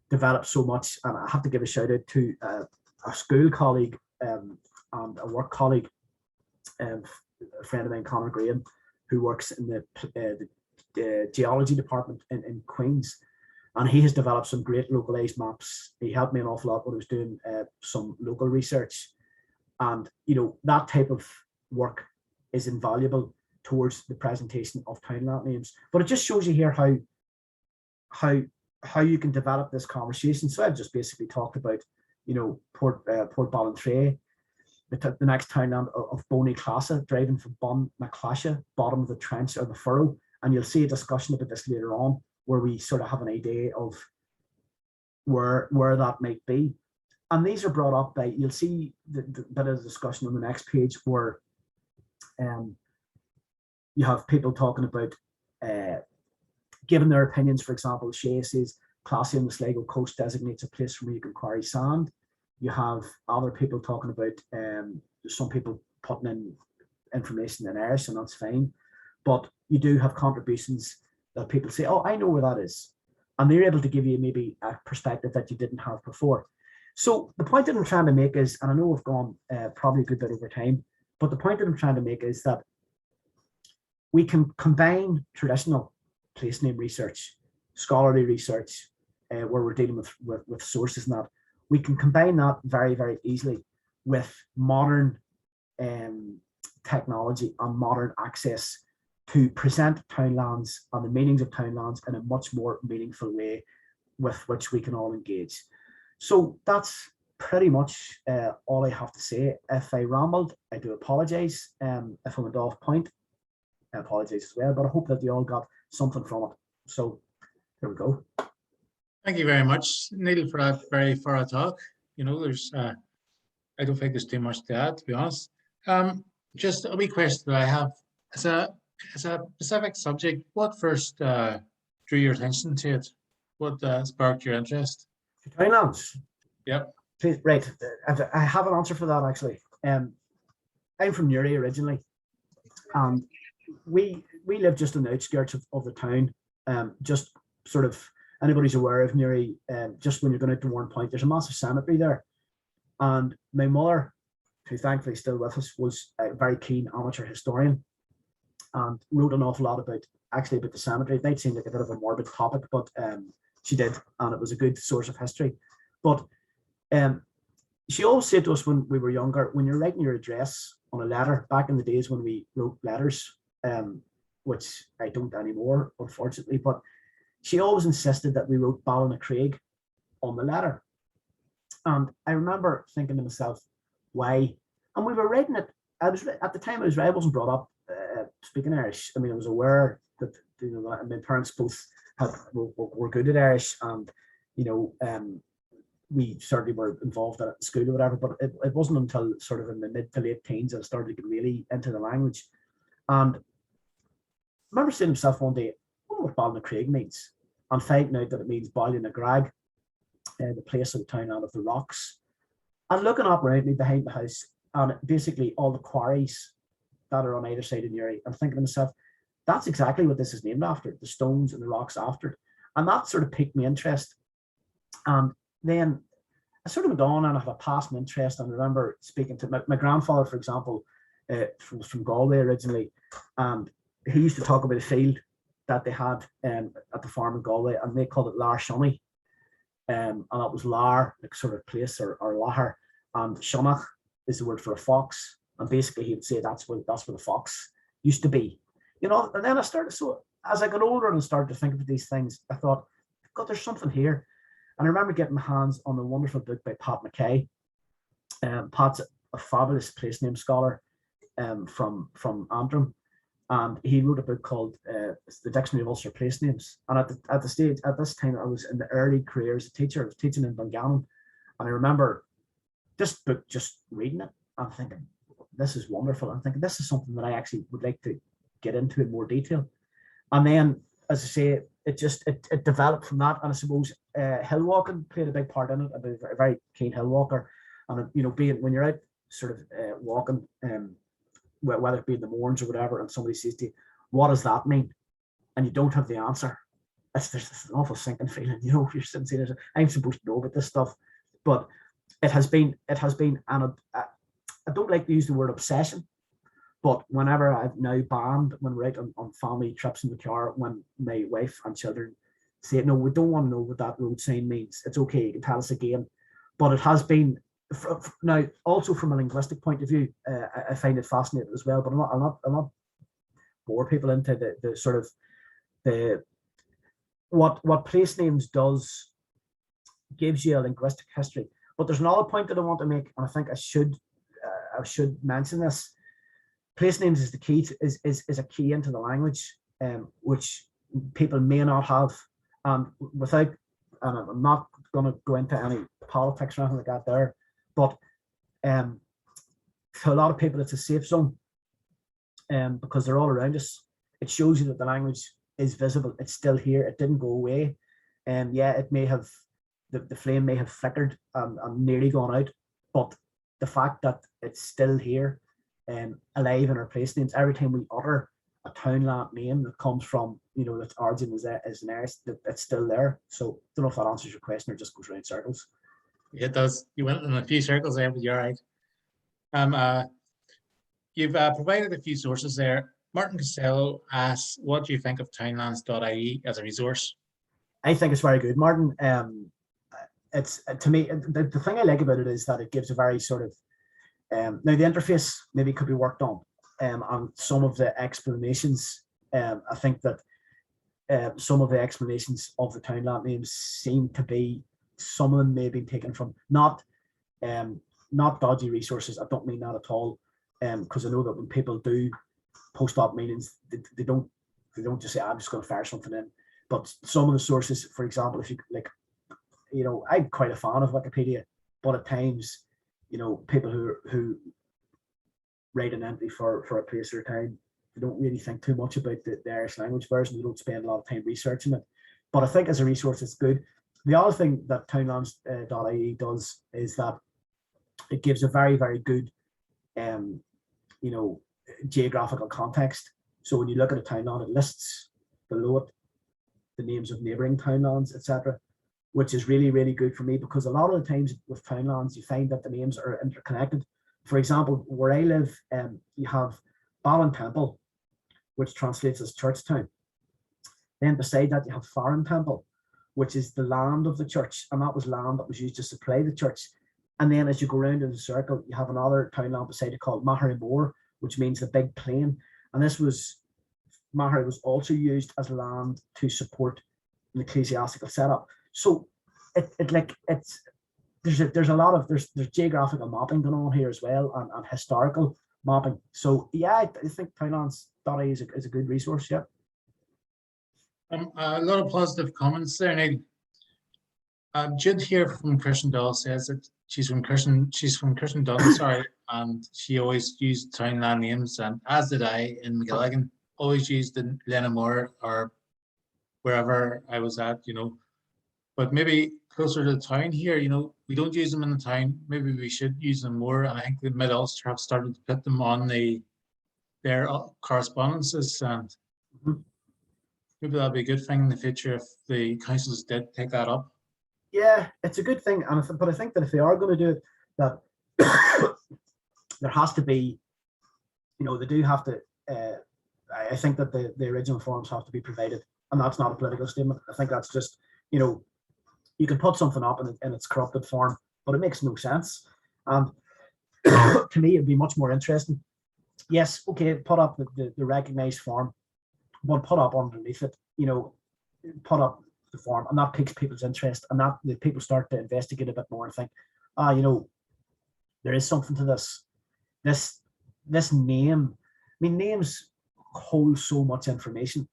developed so much. And I have to give a shout out to a school colleague and a work colleague, a friend of mine, Conradh, who works in the geology department in Queen's, and he has developed some great localized maps. He helped me an awful lot when I was doing some local research, and that type of work is invaluable towards the presentation of townland names. But it just shows you here how you can develop this conversation. So I've just basically talked about Port Ballantrae. The next townland of Boney Classa, driving from Bon Maclasha, bottom of the trench or the furrow. And you'll see a discussion about this later on, where we sort of have an idea of where that might be. And these are brought up by, you'll see the bit of the discussion on the next page, where you have people talking about giving their opinions. For example, Shay says, Classy on the Sligo coast designates a place where you can quarry sand. You have other people talking about, some people putting in information in Irish, and that's fine. But you do have contributions that people say, oh, I know where that is. And they're able to give you maybe a perspective that you didn't have before. So the point that I'm trying to make is, and I know we've gone probably a good bit over time, but the point that I'm trying to make is that we can combine traditional place name research, scholarly research, where we're dealing with sources and that. We can combine that very, very easily with modern technology and modern access to present townlands and the meanings of townlands in a much more meaningful way with which we can all engage. So that's pretty much all I have to say. If I rambled, I do apologise. If I went off point, I apologise as well, but I hope that you all got something from it. So there we go. Thank you very much, Niall, for that very thorough talk. There's, I don't think there's too much to add, to be honest. Just a wee question that I have. As a specific subject, what first drew your attention to it? What sparked your interest? Townlands. Yep. Right. I have an answer for that, actually. I'm from Newry originally, and we live just on the outskirts of the town. Just sort of, anybody's aware of Newry, just when you're going out to Warren Point, there's a massive cemetery there. And my mother, who thankfully is still with us, was a very keen amateur historian and wrote an awful lot about the cemetery. It might seem like a bit of a morbid topic, but she did, and it was a good source of history. But she always said to us when we were younger, when you're writing your address on a letter, back in the days when we wrote letters, which I don't anymore, unfortunately, but she always insisted that we wrote Ballina on the letter. And I remember thinking to myself, why? And we were writing it. At the time I wasn't brought up speaking Irish. I mean, I was aware that my parents both were good at Irish, and we certainly were involved at school or whatever. But it wasn't until sort of in the mid to late teens that I started to get really into the language. And I remember saying to myself one day, I wonder what Ballina means, and finding out that it means Ballynagrag, the place of the townland of the rocks. And looking up around me behind the house, and basically all the quarries that are on either side of Newry, and thinking to myself, that's exactly what this is named after, the stones and the rocks after it. And that sort of piqued my interest. And then I sort of went on and I had a passing interest. And I remember speaking to my grandfather, for example, from Galway originally, and he used to talk about a field that they had at the farm in Galway, and they called it Lar Shonny. And that was Lar, like sort of place, or Lahar, and Shonach is the word for a fox. And basically he would say that's where the fox used to be. And then I started, so as I got older and started to think about these things, I thought, God, there's something here. And I remember getting my hands on a wonderful book by Pat McKay. Pat's a fabulous place name scholar from Antrim. And he wrote a book called The Dictionary of Ulster Place Names. And at this time, I was in the early career as a teacher. I was teaching in Dungannon. And I remember this book, just reading it, and thinking, this is wonderful. I'm thinking, this is something that I actually would like to get into in more detail. And then, as I say, it developed from that. And I suppose hill walking played a big part in it. I'm a very keen hill walker. And, being when you're out sort of walking, whether it be in the mornings or whatever, and somebody says to you, what does that mean? And you don't have the answer. There's an awful sinking feeling, if you're sitting saying, I'm supposed to know about this stuff. But it has been, and I don't like to use the word obsession, but whenever I've now banned, when we're out on family trips in the car, when my wife and children say, no, we don't want to know what that road sign means, it's okay, you can tell us again. But it has been, now also from a linguistic point of view, I find it fascinating as well, but I'm not bore people into the sort of what place names does, gives you a linguistic history, But there's another point that I want to make, and I think I should mention this. Place names is the key to, is a key into the language, which people may not have, and without, and I'm not going to go into any politics or anything like that there, but for a lot of people it's a safe zone, because they're all around us. It shows you that the language is visible. It's still here. It didn't go away. And yeah, it may have, the flame may have flickered and nearly gone out, but the fact that it's still here, alive in our place names, every time we utter a townland name that comes from, its origin is an Irish, that it's still there. So I don't know if that answers your question or just goes around in circles. It does. You went in a few circles there, but you're right. You've provided a few sources there. Martin Costello asks, what do you think of townlands.ie as a resource? I think it's very good, Martin. It's, to me, the thing I like about it is that it gives a very sort of, now the interface maybe could be worked on, and some of the explanations, I think that some of the explanations of the townland names seem to be, some of them may be taken from not dodgy resources. I don't mean that at all, because I know that when people do post-op meanings, they don't just say, I'm just going to fire something in. But some of the sources, for example, if you like, I'm quite a fan of Wikipedia, but at times, people who write an entry for a place or a time, they don't really think too much about the Irish language version. They don't spend a lot of time researching it. But I think as a resource, it's good. The other thing that townlands.ie does is that it gives a very, very good, geographical context. So when you look at a townland, it lists below it the names of neighbouring townlands, etc., which is really, really good for me, because a lot of the times with townlands, you find that the names are interconnected. For example, where I live, you have Ballintemple, which translates as church town. Then beside that, you have Farrantemple, which is the land of the church, and that was land that was used to supply the church. And then as you go around in the circle, you have another townland beside it called Mahary Moor, which means the big plain. And Mahary was also used as land to support an ecclesiastical setup. So there's a lot of there's geographical mapping going on here as well, and historical mapping. So yeah, I think townlands.ie is a good resource. Yeah. A lot of positive comments there, Niall. Jude here from Christian Doll says that she's from Christian Dunn, sorry, and she always used townland names, and as did I in McGilligan, always used the Lenamore or wherever I was at, but maybe closer to the town here, we don't use them in the town. Maybe we should use them more, and I think the Mid-Ulster have started to put them on their correspondences, and maybe that'll be a good thing in the future if the councils did take that up. Yeah, it's a good thing, but I think that if they are going to do it, that there has to be, they do have to. I think that the original forms have to be provided, and that's not a political statement. I think that's just, you can put something up in its corrupted form, but it makes no sense. And to me, it'd be much more interesting. Yes, okay, put up the recognised form, but put up underneath it, put up the form, and that piques people's interest, and that the people start to investigate a bit more and think, there is something to this. This name, names hold so much information.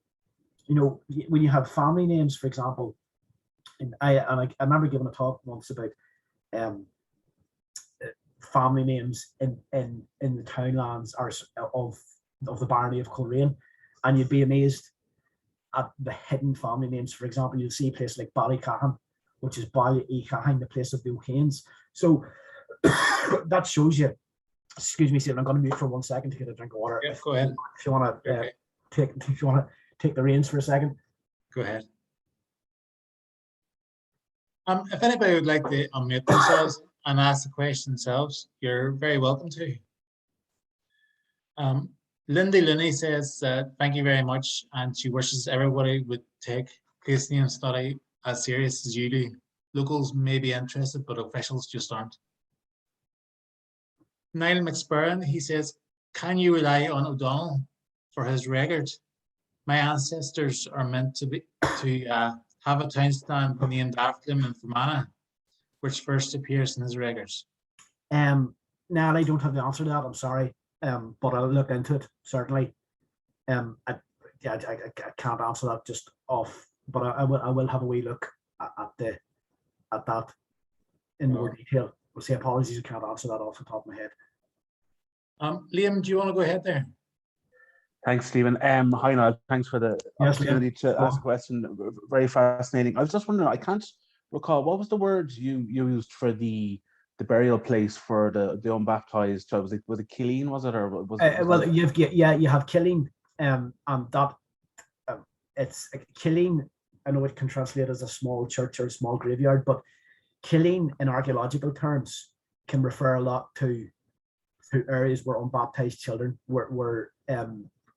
When you have family names, for example, and I remember giving a talk once about family names in the townlands of the Barony of Coleraine, and you'd be amazed at the hidden family names. For example, you'll see places like Ballycahan, which is Ballycahan, the place of the O'Kanes. So that shows you. Excuse me, Stephen. I'm going to mute for 1 second to get a drink of water. Yeah, go ahead. If you want to take the reins for a second. Go ahead. If anybody would like to unmute themselves and ask the question themselves, you're very welcome to. Lindy Linney says, thank you very much, and she wishes everybody would take place name study as serious as you do. Locals may be interested, but officials just aren't. Niall McSperrin, he says, can you rely on O'Donnell for his record? My ancestors are meant to have a town stand named after him in Fermanagh. which first appears in his records? Now I don't have the answer to that. I'm sorry, but I'll look into it certainly. I can't answer that just off, but I will have a wee look at that in more detail. We'll say apologies, I can't answer that off the top of my head. Liam, do you want to go ahead there? Thanks, Stephen. Hi, Niall. Thanks for the opportunity to ask a question. Very fascinating. I was just wondering, I can't recall, what was the word you used for the burial place for the unbaptized child? Was it Killeen, was it? Or was well, you have Killeen, and that it's Killeen. I know it can translate as a small church or a small graveyard, but Killeen in archaeological terms can refer a lot to areas where unbaptized children were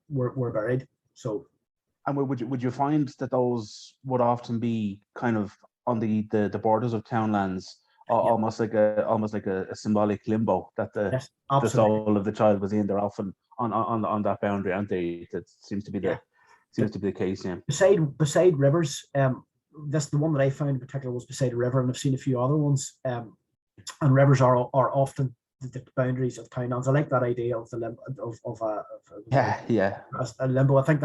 buried. So, and would you find that those would often be kind of on the borders of townlands, almost like a symbolic limbo that the soul of the child was in? They're often on that boundary, aren't they? That seems to be the case. Yeah. Beside rivers, the one that I found in particular was beside a river, and I've seen a few other ones. And rivers are often the boundaries of townlands. I like that idea of the limbo a limbo. I think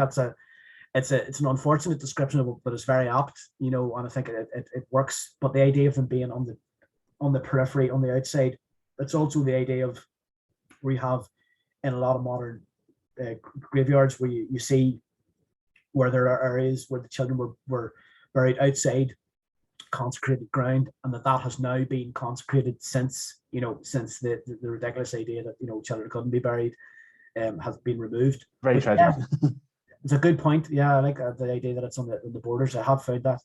it's an unfortunate description of it, but it's very apt, and I think it works. But the idea of them being on the periphery, on the outside, it's also the idea of we have in a lot of modern graveyards where you see where there are areas where the children were buried outside consecrated ground, and that has now been consecrated since the ridiculous idea that children couldn't be buried has been removed. Very tragic. Yeah, it's a good point. Yeah, I like the idea that it's on the borders. I have found that.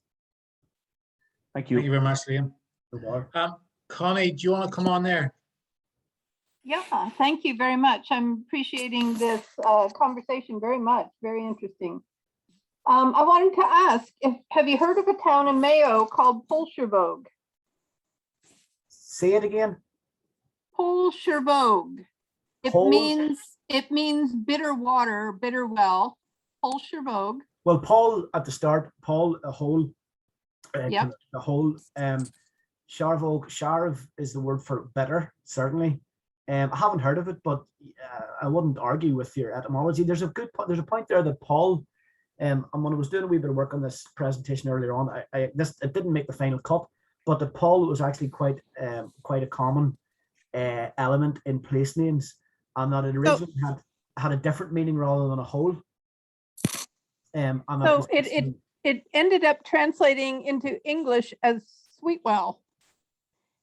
Thank you. Thank you very much, Liam. Connie, do you want to come on there? Yeah, thank you very much. I'm appreciating this conversation very much. Very interesting. I wanted to ask, have you heard of a town in Mayo called Polshervogue? Say it again. Polshervogue. It means bitter water, bitter well. Polshervogue. Well, Paul at the start. Paul, a hole. Yep. A hole. Sharvogue. Sharv is the word for bitter. Certainly. I haven't heard of it, but I wouldn't argue with your etymology. There's a point there that Paul. And when I was doing a wee bit of work on this presentation earlier on, it didn't make the final cut, but the Paul was actually quite a common element in place names, and that it originally had a different meaning rather than a whole. It ended up translating into English as Sweetwell,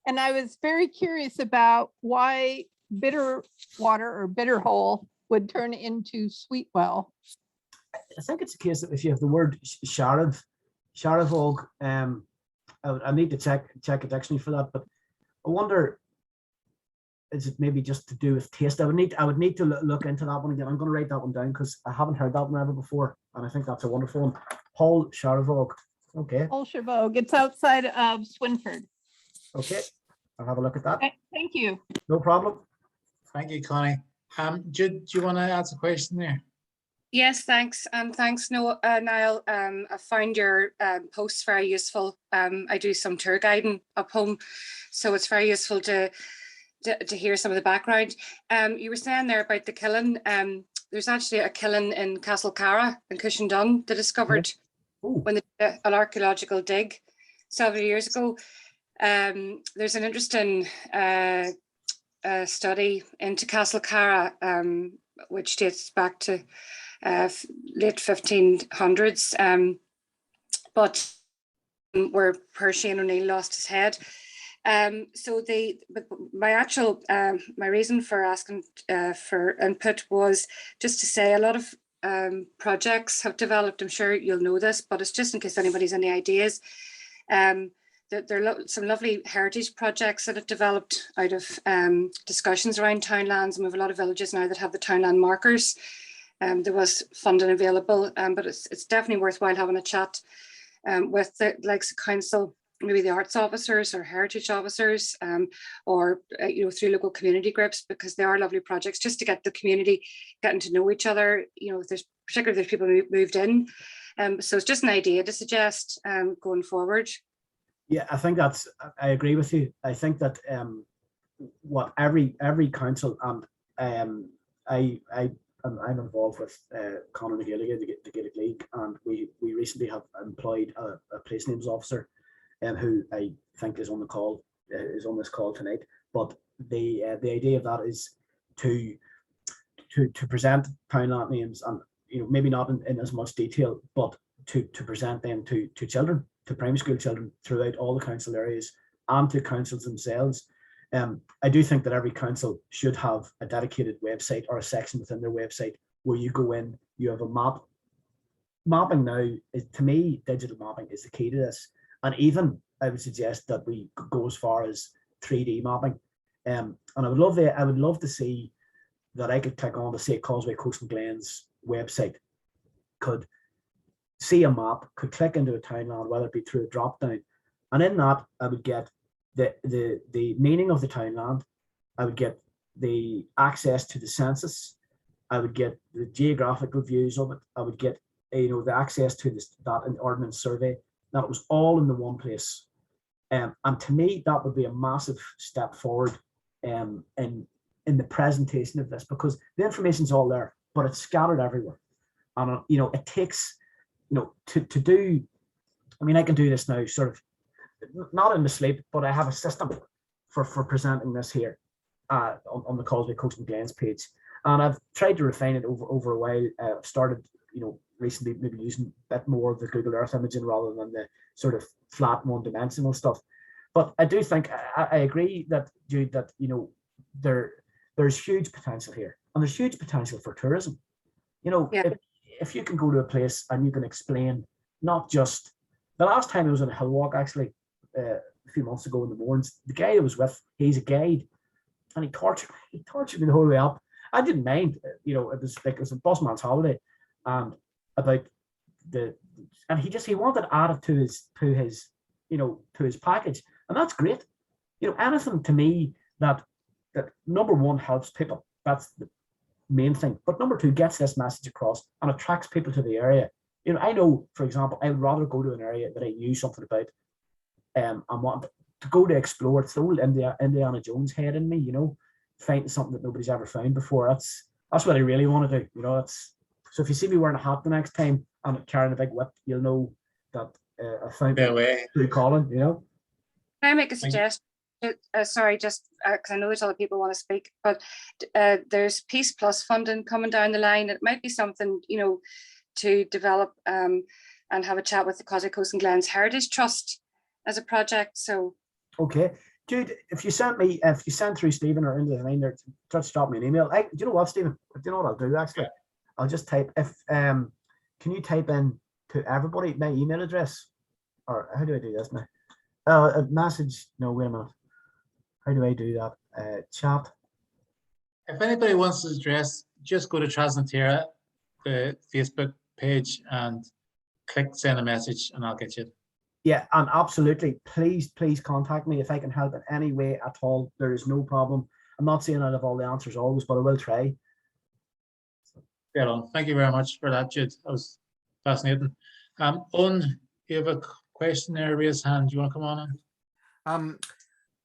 and I was very curious about why bitter water or bitter hole would turn into Sweetwell. I think it's a case that if you have the word Sharavog, I need to check a dictionary for that, but I wonder, is it maybe just to do with taste? I would need to look into that one again. I'm going to write that one down because I haven't heard that one ever before, and I think that's a wonderful one. Paul Sharavog. Okay. Polshervogue. It's outside of Swinford. Okay, I'll have a look at that. Thank you. No problem. Thank you, Connie. Jude, do you want to ask a question there? Yes, thanks. And thanks, Niall. I find your posts very useful. I do some tour guiding up home, so it's very useful to hear some of the background. You were saying there about the kiln. There's actually a kiln in Castlecara in Cushendun they discovered when they did an archaeological dig several years ago. There's an interesting study into Castlecara, which dates back to late 1500s, but where Shane O'Neill lost his head. So my reason for asking for input was just to say a lot of projects have developed. I'm sure you'll know this, but it's just in case anybody's any ideas. There are some lovely heritage projects that have developed out of discussions around townlands, and we have a lot of villages now that have the townland markers. There was funding available, but it's definitely worthwhile having a chat with the likes of council, maybe the arts officers or heritage officers, or through local community groups, because they are lovely projects just to get the community getting to know each other. Particularly if there's people who moved in. So it's just an idea to suggest going forward. Yeah, I think I agree with you. I think that what every council, and I'm involved with Conradh and Gaeilge, the Gaelic League, and we recently have employed a place names officer, who I think is on the call, is on this call tonight. But the idea of that is to present townland names, and maybe not in as much detail, but to present them to children, to primary school children throughout all the council areas, and to councils themselves. I do think that every council should have a dedicated website, or a section within their website where you go in, you have a map. Mapping now, to me, digital mapping is the key to this. And even I would suggest that we go as far as 3D mapping. And I would love to see that I could click on to say Causeway Coast and Glens website, could see a map, could click into a townland, whether it be through a drop down, and in that I would get the meaning of the townland, I would get the access to the census, I would get the geographical views of it, I would get the access to that in Ordinance Survey. That was all in the one place, and to me that would be a massive step forward in the presentation of this, because the information's all there, but it's scattered everywhere, and it takes to do. I mean, I can do this now, sort of not in the sleep, but I have a system for presenting this here on the Causeway Coast and Glens page, and I've tried to refine it over a while. I've started, recently maybe using a bit more of the Google Earth imaging rather than the sort of flat one-dimensional stuff. But I do think I agree that, Jude, that there's huge potential here, and there's huge potential for tourism. If you can go to a place and you can explain, not just the last time I was on a hill walk, actually, a few months ago in the mornings, the guy I was with, he's a guide, and he tortured me the whole way up. I didn't mind, it was a busman's holiday, and about and he wanted added to his package, and that's great. Anything to me that number one helps people, that's the main thing, but number two gets this message across and attracts people to the area. I know, for example, I would rather go to an area that I knew something about, and want to go to explore. It's the old Indiana Jones head in me, finding something that nobody's ever found before. That's what I really want to do. So if you see me wearing a hat the next time and carrying a big whip, you'll know that I found it through Colin. Can I make a suggestion? Sorry, just because I know there's other people want to speak, but there's Peace Plus funding coming down the line. It might be something to develop and have a chat with the Causeway Coast and Glens Heritage Trust as a project. So okay, Jude, if you send through Stephen or into the line there, just drop me an email. Do you know what, Stephen? Do you know what I'll do actually? I'll just type can you type in to everybody my email address, or how do I do this now? A message. No, wait a minute. How do I do that? Chat. If anybody wants to address, just go to Trasnatira, the Facebook page, and click send a message, and I'll get you. Yeah, and absolutely, please contact me if I can help in any way at all. There is no problem. I'm not saying I'll have all the answers always, but I will try. Get on. Thank you very much for that, Jude. That was fascinating. Owen, you have a question there, raise hand. Do you want to come on in?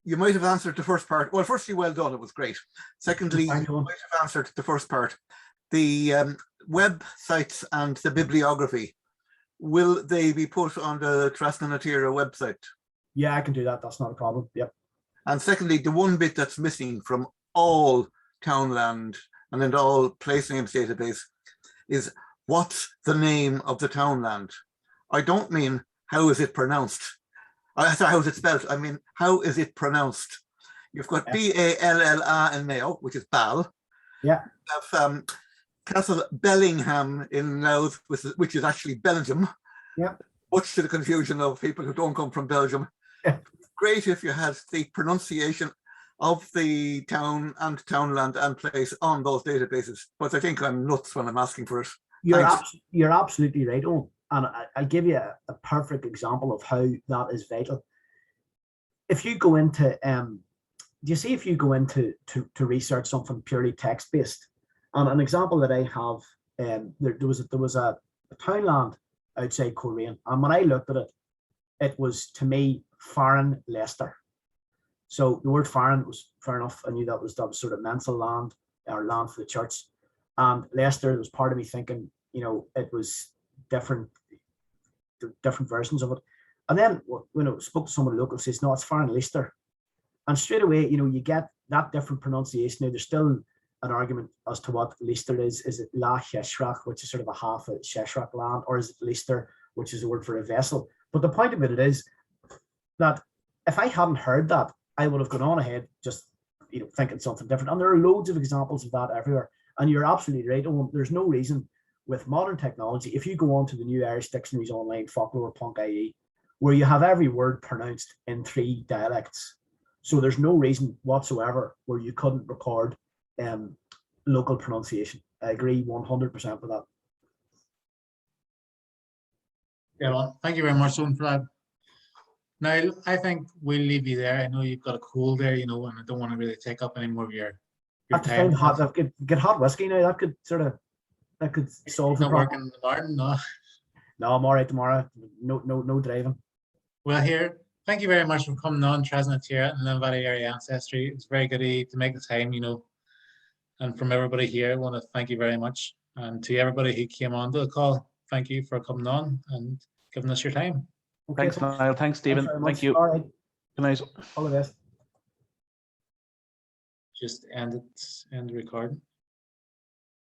You might have answered the first part. Well, firstly, well done. It was great. Secondly, you might have answered the first part. The websites and the bibliography, will they be put on the Trasnatira website? Yeah, I can do that. That's not a problem. Yep. And secondly, the one bit that's missing from all Townland and in all place names database is what's the name of the townland? I don't mean how is it pronounced. Sorry, how is it spelled? I mean, how is it pronounced? You've got Balla in Mayo, which is Bal. Yeah. You have Castle Bellingham in Louth, which is actually Belgium. Yeah. Much to the confusion of people who don't come from Belgium. Yeah. Great if you had the pronunciation of the town and townland and place on those databases. But I think I'm nuts when I'm asking for it. You're absolutely right, Owen. And I'll give you a perfect example of how that is vital. If you go into, if you go into to research something purely text-based, and an example that I have, there was a townland outside Coleraine, and when I looked at it, it was to me foreign Leicester. So the word foreign was fair enough. I knew that was sort of mental land or land for the church. And Leicester, there was part of me thinking, you know, it was different versions of it. And then when I spoke to someone local, says, no, it's foreign Leicester. And straight away, you know, you get that different pronunciation. Now, there's still an argument as to what Leicester is. Is it La Cheshrach, which is sort of a half a Cheshrach land, or is it Leicester, which is a word for a vessel? But the point of it is that if I hadn't heard that, I would have gone on ahead just, you know, thinking something different. And there are loads of examples of that everywhere. And you're absolutely right. There's no reason with modern technology, if you go on to the new Irish dictionaries online, folklore.ie, where you have every word pronounced in 3 dialects. So there's no reason whatsoever where you couldn't record local pronunciation. I agree 100% with that. Yeah, well, thank you very much, Owen, for that. Now, I think we'll leave you there. I know you've got a cold there, you know, and I don't want to really take up any more of your I have to time. find hot. Get hot whiskey now. That could solve the Not problem. working in the garden, no. No, I'm all right tomorrow. No driving. Well, here, thank you very much for coming on Trasnatira and Limavady Area Ancestry. It's very good of you to make the time, you know. And from everybody here, I want to thank you very much. And to everybody who came on to the call, thank you for coming on and giving us your time. Okay, Thanks, Niall. Thanks, Stephen. very Thank much. you. All right. Good night. All the best. Just end the recording.